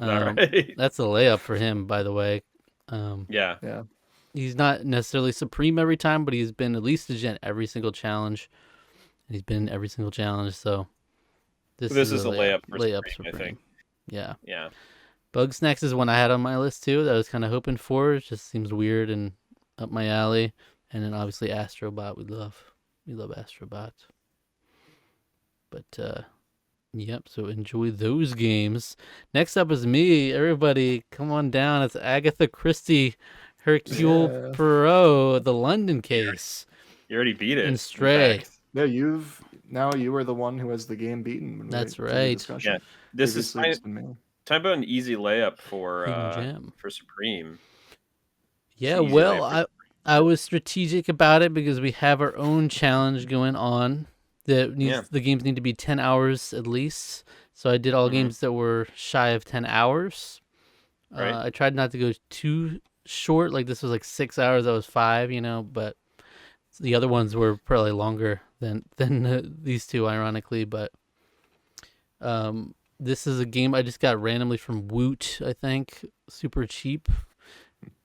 All right. That's a layup for him, by the way. Yeah. Yeah. He's not necessarily supreme every time, but he's been at least a gent every single challenge. And he's been in every single challenge, so This is a layup for layup Supreme, I think. Yeah. Yeah. Bug Snacks is one I had on my list too that I was kind of hoping for. It just seems weird and up my alley. And then obviously Astrobot we love Astrobot. But yep, so enjoy those games. Next up is me. Everybody come on down. It's Agatha Christie Hercule Yeah. Poirot, the London case. You already beat it. And in Stray. fact. Yeah, you are the one who has the game beaten when That's we did the right. discussion. Yeah. This is Previously, it's been me. talk about an easy layup Hidden gem. for Supreme. Yeah, It's an easy well, layup for I was strategic about it because we have our own challenge going on. The games need to be 10 hours at least. So I did all games that were shy of 10 hours. Right. I tried not to go too short. Like this was like 6 hours. That was 5, but the other ones were probably longer than these two, ironically. But this is a game I just got randomly from Woot, I think, super cheap.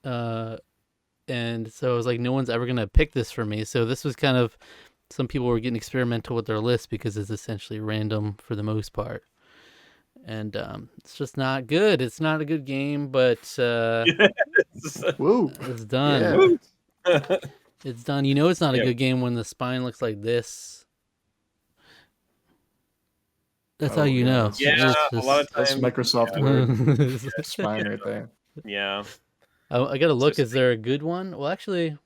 And so I was like, no one's ever going to pick this for me. So this was kind of, some people were getting experimental with their list because it's essentially random for the most part. And it's just not good. It's not a good game, but Woo! it's done. Yeah. It's done. It's not a good game when the spine looks like this. That's how you know. Yeah, a lot of That's times. Microsoft Word spine right there. Yeah. I gotta look. just Is there a good one? Well, actually,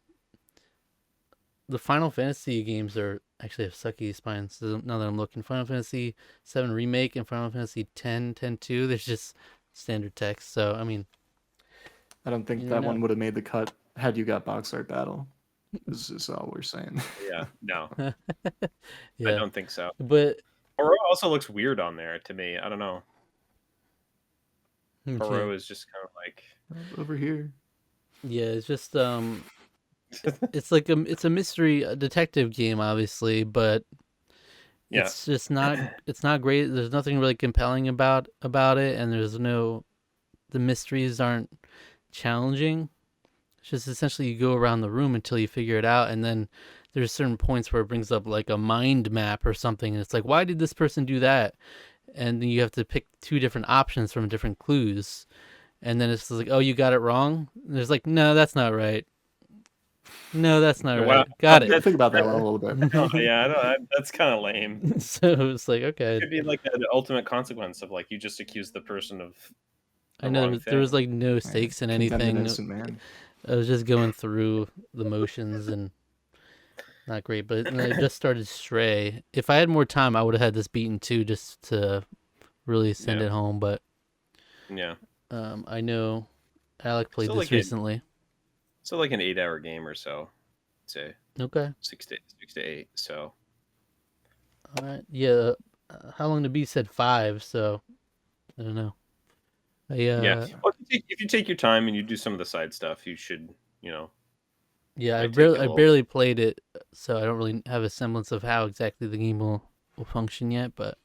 the Final Fantasy games actually have sucky spines. So now that I'm looking, Final Fantasy 7 Remake and Final Fantasy 10-2, there's just standard text. So I mean, I don't think that one would have made the cut had you got box art battle. This is all we're saying. Yeah. No. yeah, I don't think so. but Oro also looks weird on there to me. I don't know. okay. Oro is just kind of like Over here. Yeah, it's just it's like it's a mystery detective game, obviously, but it's just not great. There's nothing really compelling about it, and the mysteries aren't challenging. It's just essentially you go around the room until you figure it out, and then there's certain points where it brings up like a mind map or something, and it's like, why did this person do that? And then you have to pick 2 different options from different clues. And then it's like, oh, you got it wrong? And there's like, no, that's not right. No, that's not right. Well, got it. Think about that one a little bit. oh, yeah, that's kind of lame. So it's like, okay. It could be like the ultimate consequence of like you just accuse the person of I a know wrong there was thing. like no Right. stakes in Condemned an anything. innocent man. I was just going through the motions and not great. But I just started Stray. If I had more time, I would have had this beaten too, just to really send Yeah, it home. But yeah. I know Alec played Still this like a recently. still like an 8 hour game or so. I'd say Okay. 6 to 8. So All right. Yeah. How long to be said 5, so I don't know. I yeah. Well, if you take your time and you do some of the side stuff, you should, yeah, might take you a I little. barely played it, so I don't really have a semblance of how exactly the game will function yet, but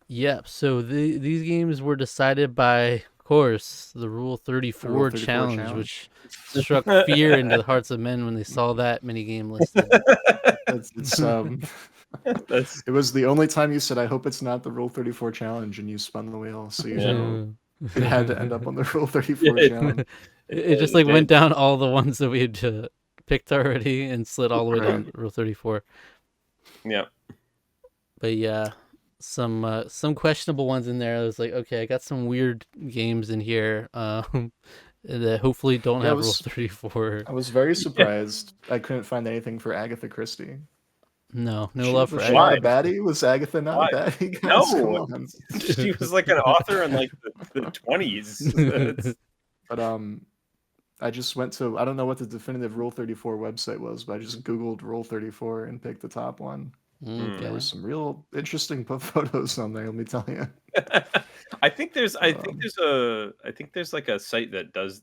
yeah, so these games were decided by, of course, the Rule The Rule 34 34 challenge, challenge. which struck fear into the hearts of men when they saw that minigame listed. It's That's it was the only time you said, "I hope it's not the Rule 34 challenge," and you spun the wheel, so you yeah. knew it had to end up on the Rule Yeah, 34 challenge. It just it like went did. down all the ones that we had picked already and slid all the way Right. down to Rule 34. Yeah. But yeah, some questionable ones in there. I was like, okay, I got some weird games in here that hopefully don't Yeah, have Rule 34. I was very Yeah. surprised I couldn't find anything for Agatha Christie. No, no love for Was she not Why? a Agatha. baddie? Was Agatha not a Why? baddie? Guys, come No. on. She was like an author in like the 20s. But I just went to, I don't know what the definitive Rule 34 website was, but I just Googled Rule 34 and picked the top one. And there Okay. was some real interesting photos on there, let me tell you. I think there's like a site that does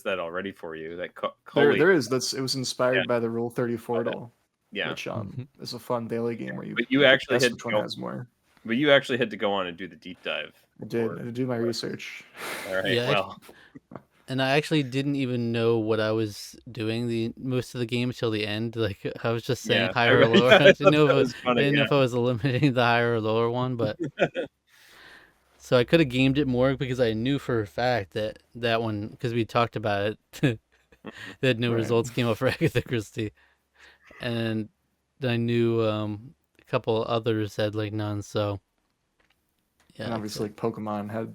that already for you. That There is, it was Yeah. inspired by the Rule 34 doll, Yeah. which is a fun daily game where you But you actually guess had which to one go. has more. But you actually had to go on and do the deep dive. I did do my research. All right. Yeah, Well. and I actually didn't even know what I was doing the most of the game till the end. Like I was just saying Yeah. higher or lower. I didn't know That if was I funny. didn't know Yeah. if I was eliminating the higher or lower one, but so I could have gamed it more because I knew for a fact that that one, because we talked about it, that no Right. results came up for Agatha Christie, and I knew a couple others had like none. So yeah, And I obviously, like, Pokemon had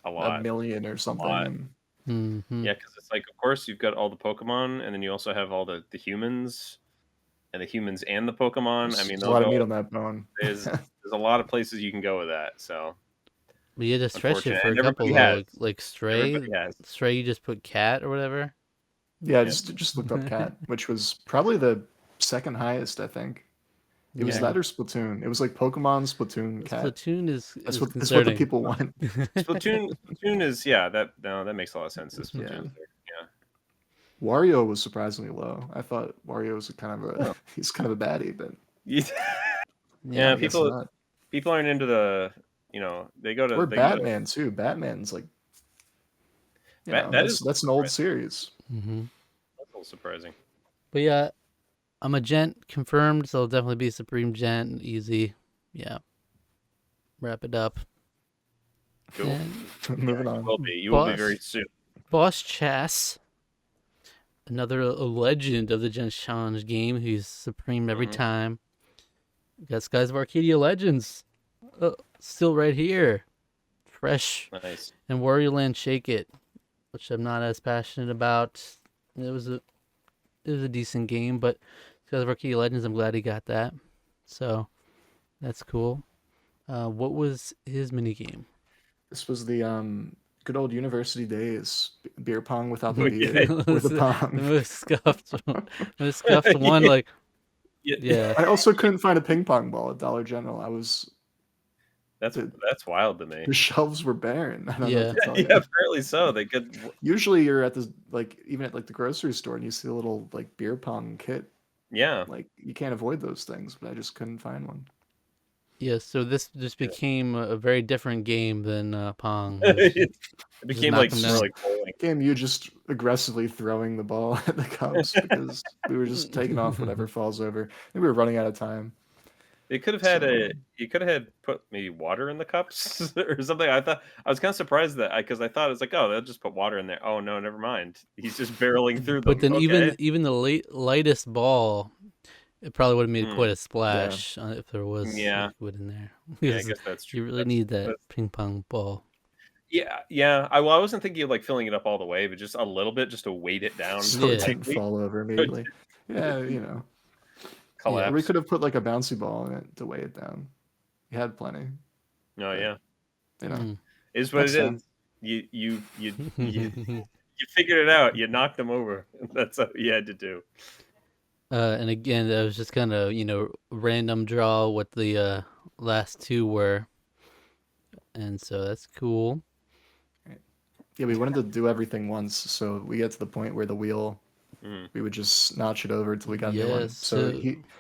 A a lot. million or something. lot. And Mm-hmm. Yeah, because it's like, of course, you've got all the Pokemon, and then you also have all the humans, and the humans and the Pokemon. I mean, there's a they'll lot of meat go. on that bone. There's a lot of places you can go with that. So But you had to stretch it unfortunate, for a and couple everybody though, has. like Everybody Stray. has. Stray, you just put cat or whatever. Yeah, I Yeah. just looked up Cat, which was probably the second highest, I think. It was Yeah, that or Splatoon. It was like Pokemon, Splatoon, Cat. Splatoon That's is what the concerning. people want. Splatoon is that makes a lot of sense. The Yeah. Splatoon's there. Yeah. Wario was surprisingly low. I thought Wario was kind of Oh. he's kind of a baddie, but Yeah, Yeah, I guess people not. aren't into they go Or to Batman too. Batman's like, that is that's an old series. mm-hmm. that's a little surprising. But yeah, I'm a gent confirmed, so I'll definitely be Supreme Gent. Easy. Yeah. Wrap it up. Cool. And Moving You on. will be. You will be very soon. Boss Chas, another legend of the Gents Challenge game. He's supreme every Mhm. time. Got Skies of Arcadia Legends. Still right here. Fresh. Nice. And Warrior Land Shake It, which I'm not as passionate about. It was a decent game, but Skies of Arcadia Legends, I'm glad he got that. So that's cool. What was his minigame? This was the good old university days. Beer pong without the Oh, beer yeah. or the The pong. most scuffed one. Most scuffed one, Yeah. like, Yeah. yeah. I also couldn't find a ping pong ball at Dollar General. That's wild to me. The shelves were barren. I don't know Yeah. what to tell Yeah, you. apparently so. They could. Usually you're at the even at like the grocery store and you see a little like beer pong kit. Yeah. Like you can't avoid those things, but I just couldn't find one. Yeah, so this just became a very different game than Pong. It became knock like them more down. like bowling. Game you just aggressively throwing the ball at the Cubs because we were just taking off whatever falls over. I think we were running out of time. It could have had So, you could have had put maybe water in the cups or something. I was kind of surprised that because I thought it's like, oh, they'll just put water in there. Oh no, never mind. He's just barreling through But them. then Okay. even the lightest ball, it probably would have made Mm. quite a splash if there was Yeah. liquid in there. Yeah, I Because guess that's true. you really need that That's- ping pong ball. Yeah. I wasn't thinking of like filling it up all the way, but just a little bit, just to weight it down So it Yeah. didn't slightly, fall over so it immediately. didn't Yeah, you know. Yeah. Or we collapse. could have put like a bouncy ball in it to weigh it down. We had plenty, No, but yeah, you know, Mm. is what next it time. is. You you figured it out. You knocked them over. That's what you had to do. And again, that was just kind of random draw what the last two were, and so that's cool. Yeah, we wanted to do everything once, so we get to the point where the wheel Mm. we would just notch it over until we got a new Yes. one. So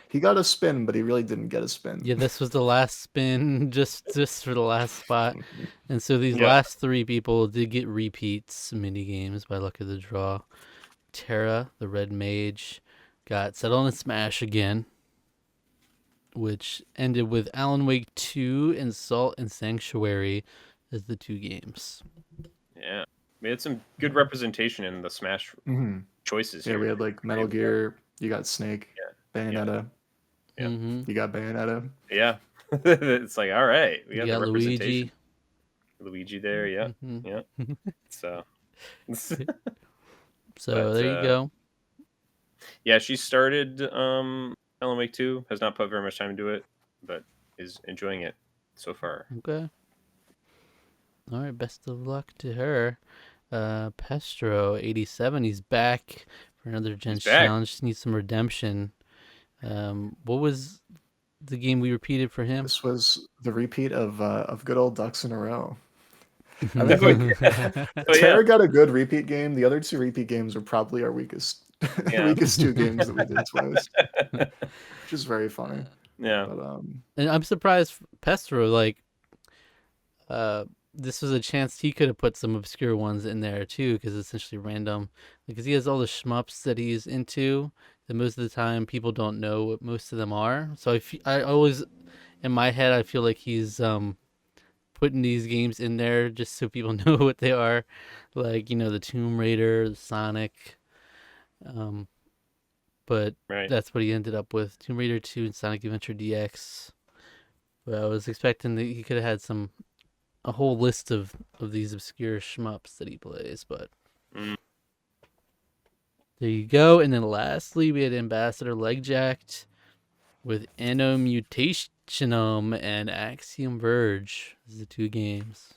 he got a spin, but he really didn't get a spin. Yeah, this was the last spin, just for the last spot, and so these Yeah. last three people did get repeats mini games by luck of the draw. Terra, the red mage, got settled in Smash again, which ended with Alan Wake 2 and Salt and Sanctuary as the two games. Yeah. We had some good representation in the Smash hmm choices Yeah, here. we had like Metal Gear. You got Snake. Bayonetta. Yeah. Mm-hmm. You got Bayonetta. Yeah. It's like, all right, we You got the got representation. Luigi. Luigi there, yeah. Mm-hmm. Yeah. So So but there you go. yeah, she started Alan Wake 2, has not put very much time into it, but is enjoying it so far. Okay. All right. Best of luck to her. Pestro 87. He's back for another Gents back. challenge. Just needs some redemption. What was the game we repeated for him? This was the repeat of good old Ducks in a Row. I think like Oh, yeah. Terra got a good repeat game. The other two repeat games are probably our weakest Yeah. weakest two games that we did twice, which is very funny. Yeah. But And I'm surprised Pestro, like, this was a chance he could have put some obscure ones in there too, because it's essentially random. Because he has all the shmups that he's into, that most of the time people don't know what most of them are. So I always, in my head, I feel like he's putting these games in there just so people know what they are, like the Tomb Raider, the Sonic. But Right. that's what he ended up with: Tomb Raider 2 and Sonic Adventure DX. But I was expecting that he could have had a whole list of these obscure shmups that he plays, but Mm. there you go. And then lastly, we had Ambassador Legjacked with Anno Mutationum and Axiom Verge. These are the two games.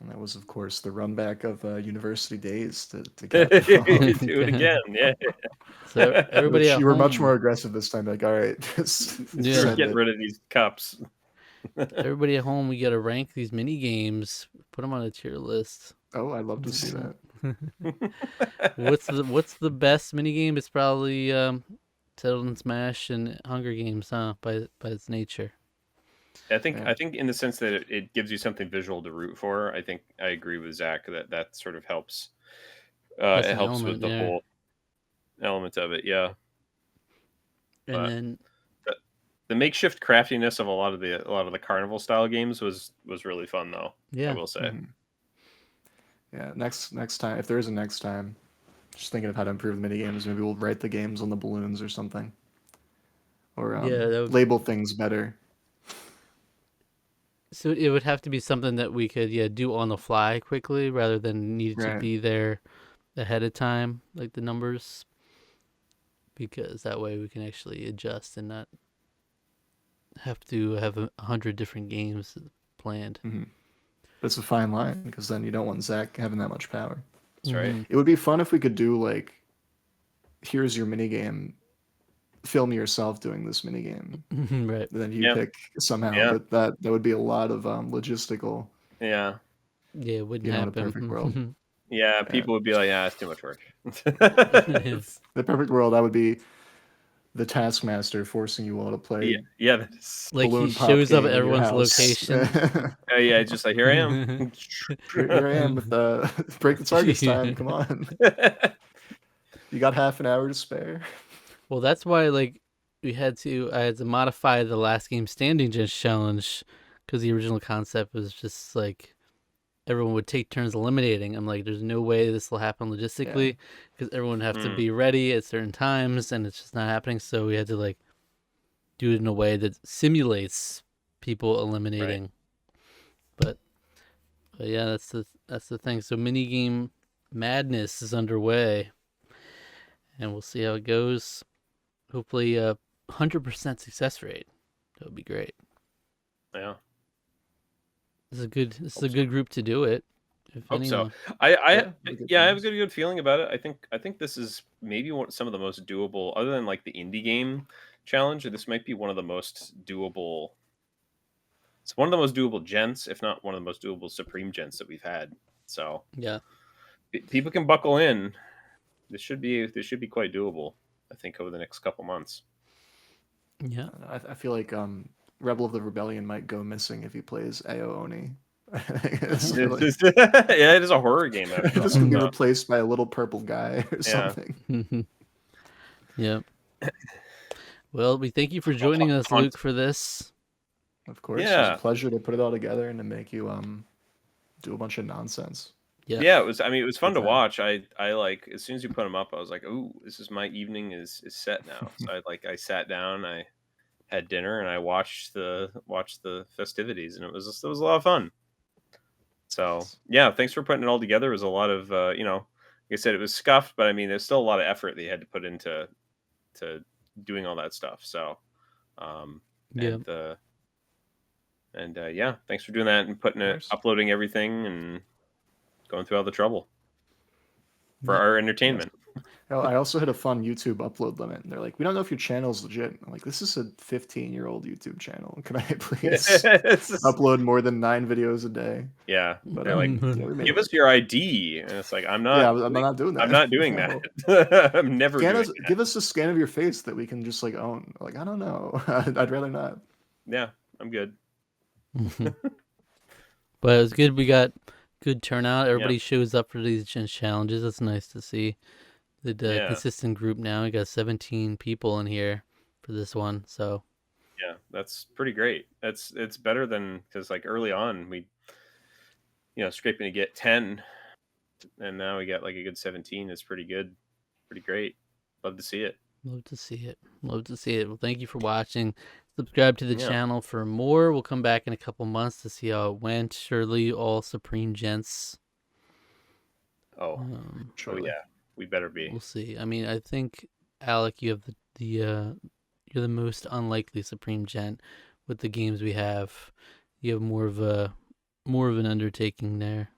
and that was of course the run back of University Days to cap it off. Do it again. Yeah. So everybody Which at you were home, much more aggressive this time. Like, all right, just Yeah. send Get it. rid of these cups. everybody at home, we got to rank these mini games, put them on a tier list. Oh, I'd love to see that. What's the best mini game? It's probably Settled in Smash and Hunger Games, huh? By its nature. I think Yeah. I think in the sense that it gives you something visual to root for. I think I agree with Zach that sort of helps. That's It an helps element, with the yeah. whole element of it. Yeah. And But then the makeshift craftiness of a lot of the carnival style games was really fun though. yeah, I will say. Mhm. Yeah, next time, if there is a next time, just thinking of how to improve the mini games. Maybe we'll write the games on the balloons or something, or Yeah, that would- label things better. so it would have to be something that we could do on the fly quickly rather than need to Right. be there ahead of time, like the numbers, because that way we can actually adjust and not have to have 100 different games planned. hmm It's a fine line because then you don't want Zach having that much power. That's right. Mhm. It would be fun if we could do like, here's your mini game, film yourself doing this mini game, Right. and then you Yeah. pick somehow. Yeah. But that would be a lot of logistical. Yeah. Yeah, it wouldn't You know, in a happen. perfect world. Yeah. People would be like, "Yeah, it's too much work." The perfect world, that would be the Taskmaster forcing you all to play Yeah. That is, Like balloon he pop shows up game at in your everyone's house. location. yeah. Just like, here I am. Here I am with the break the targets time. Come on, you got half an hour to spare. Well, that's why I had to modify the last game standing just challenge, because the original concept was just like everyone would take turns eliminating. I'm like, there's no way this will happen logistically, because everyone would have to be ready at certain times, and it's just not happening. So we had to do it in a way that simulates people eliminating. But But yeah, that's the thing. So minigame madness is underway, and we'll see how it goes. Hopefully, 100% success rate. That would be great. Yeah. This is a good. This is Hope a so. good group to do it. If Hope so. anyone. I have a good feeling about it. I think this is maybe some of the most doable, other than like the indie game challenge. This might be one of the most doable. It's one of the most doable gents, if not one of the most doable supreme gents that we've had. So Yeah. people can buckle in. This should be quite doable. I think over the next couple months. Yeah. I feel like Rebel of the Rebellion might go missing if he plays Ao Oni. Yeah, it is a horror game after all. This could be replaced by a little purple guy or Yeah. something. Yep. Well, we thank you for joining us, Luke, for this. Of course, it was Yeah. a pleasure to put it all together and to make you do a bunch of nonsense. Yeah. Yeah, it was. I mean, it was fun to Good time. watch. I like as soon as you put them up, I was like, "Ooh, this is my evening is set now." So I sat down, I had dinner, and I watched the festivities, and it was a lot of fun. So yeah, thanks for putting it all together. It was a lot of like I said, it was scuffed, but I mean, there's still a lot of effort that you had to put into doing all that stuff. So Yeah. and yeah, thanks for doing that and putting it, uploading everything, and going through all the trouble for Yeah. our entertainment. Oh, I also hit a fun YouTube upload limit, and they're like, "We don't know if your channel's legit." I'm like, "This is a 15-year-old YouTube channel. Can I please upload more than 9 videos a day?" Yeah, But they're like, yeah, we made "Give it us your ID," and it's like, "I'm not. Yeah, I'm not doing that. I'm not doing No. that. I'm never Scan doing us, that." give us a scan of your face that we can just like own. Like, I don't know. I'd rather not. Yeah, I'm good. But it was good. We got good turnout. Everybody shows up for these challenges. That's nice to see. The consistent group now. We got 17 people in here for this one. So yeah, that's pretty great. It's better than, because like early on we scraping to get 10, and now we got like a good 17. It's pretty good, pretty great. Love to see it. love to see it. Love to see it. Well, thank you for watching. Subscribe to the Yeah. channel for more. We'll come back in a couple months to see how it went. Surely all Supreme Gents. Oh, yeah, we better be. We'll see. I mean, I think Alec, you have you're the most unlikely Supreme Gent with the games we have. You have more of an undertaking there.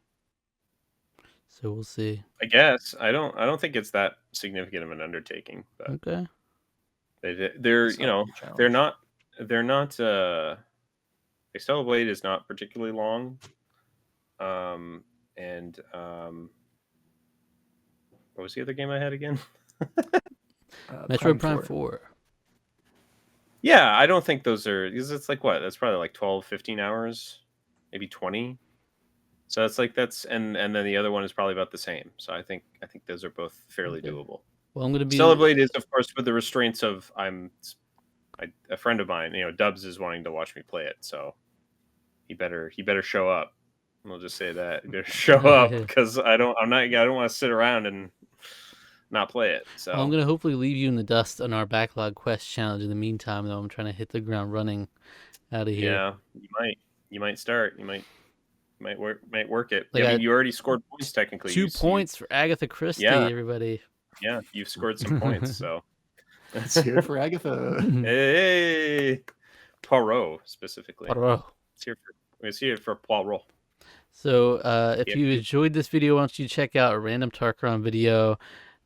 So we'll see. I guess I don't think it's that significant of an undertaking, but Okay. they're they're not Excel Blade is not particularly long. And what was the other game I had again? Metroid Prime 4. Yeah, I don't think those are, because it's like, what? That's probably like 12, 15 hours, maybe 20. So and then the other one is probably about the same. So I think those are both fairly doable. Well, I'm going to be Stellar Blade is, of course, with the restraints of a friend of mine, Dubs is wanting to watch me play it, so he better show up. We'll just say that. He better show up, because I don't want to sit around and not play it. So well, I'm going to hopefully leave you in the dust on our backlog quest challenge. In the meantime, though, I'm trying to hit the ground running out of here. Yeah, you might start. You might work it. I mean, you already scored points technically. 2 points for Agatha Christie, everybody. Yeah, you've scored some points, so let's hear it for Agatha. Hey, Poirot specifically. Poirot. Let's hear it for Poirot. So if you enjoyed this video, why don't you check out a random Tarqaron video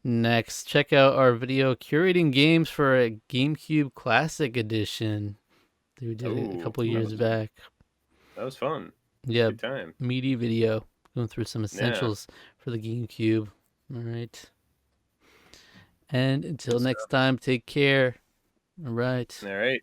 next. Check out our video curating games for a GameCube Classic Edition. We did it a couple years back. That was fun. Yeah, good time. Meaty video, going through some essentials for the GameCube. All right. And until next time, take care. All right. All right.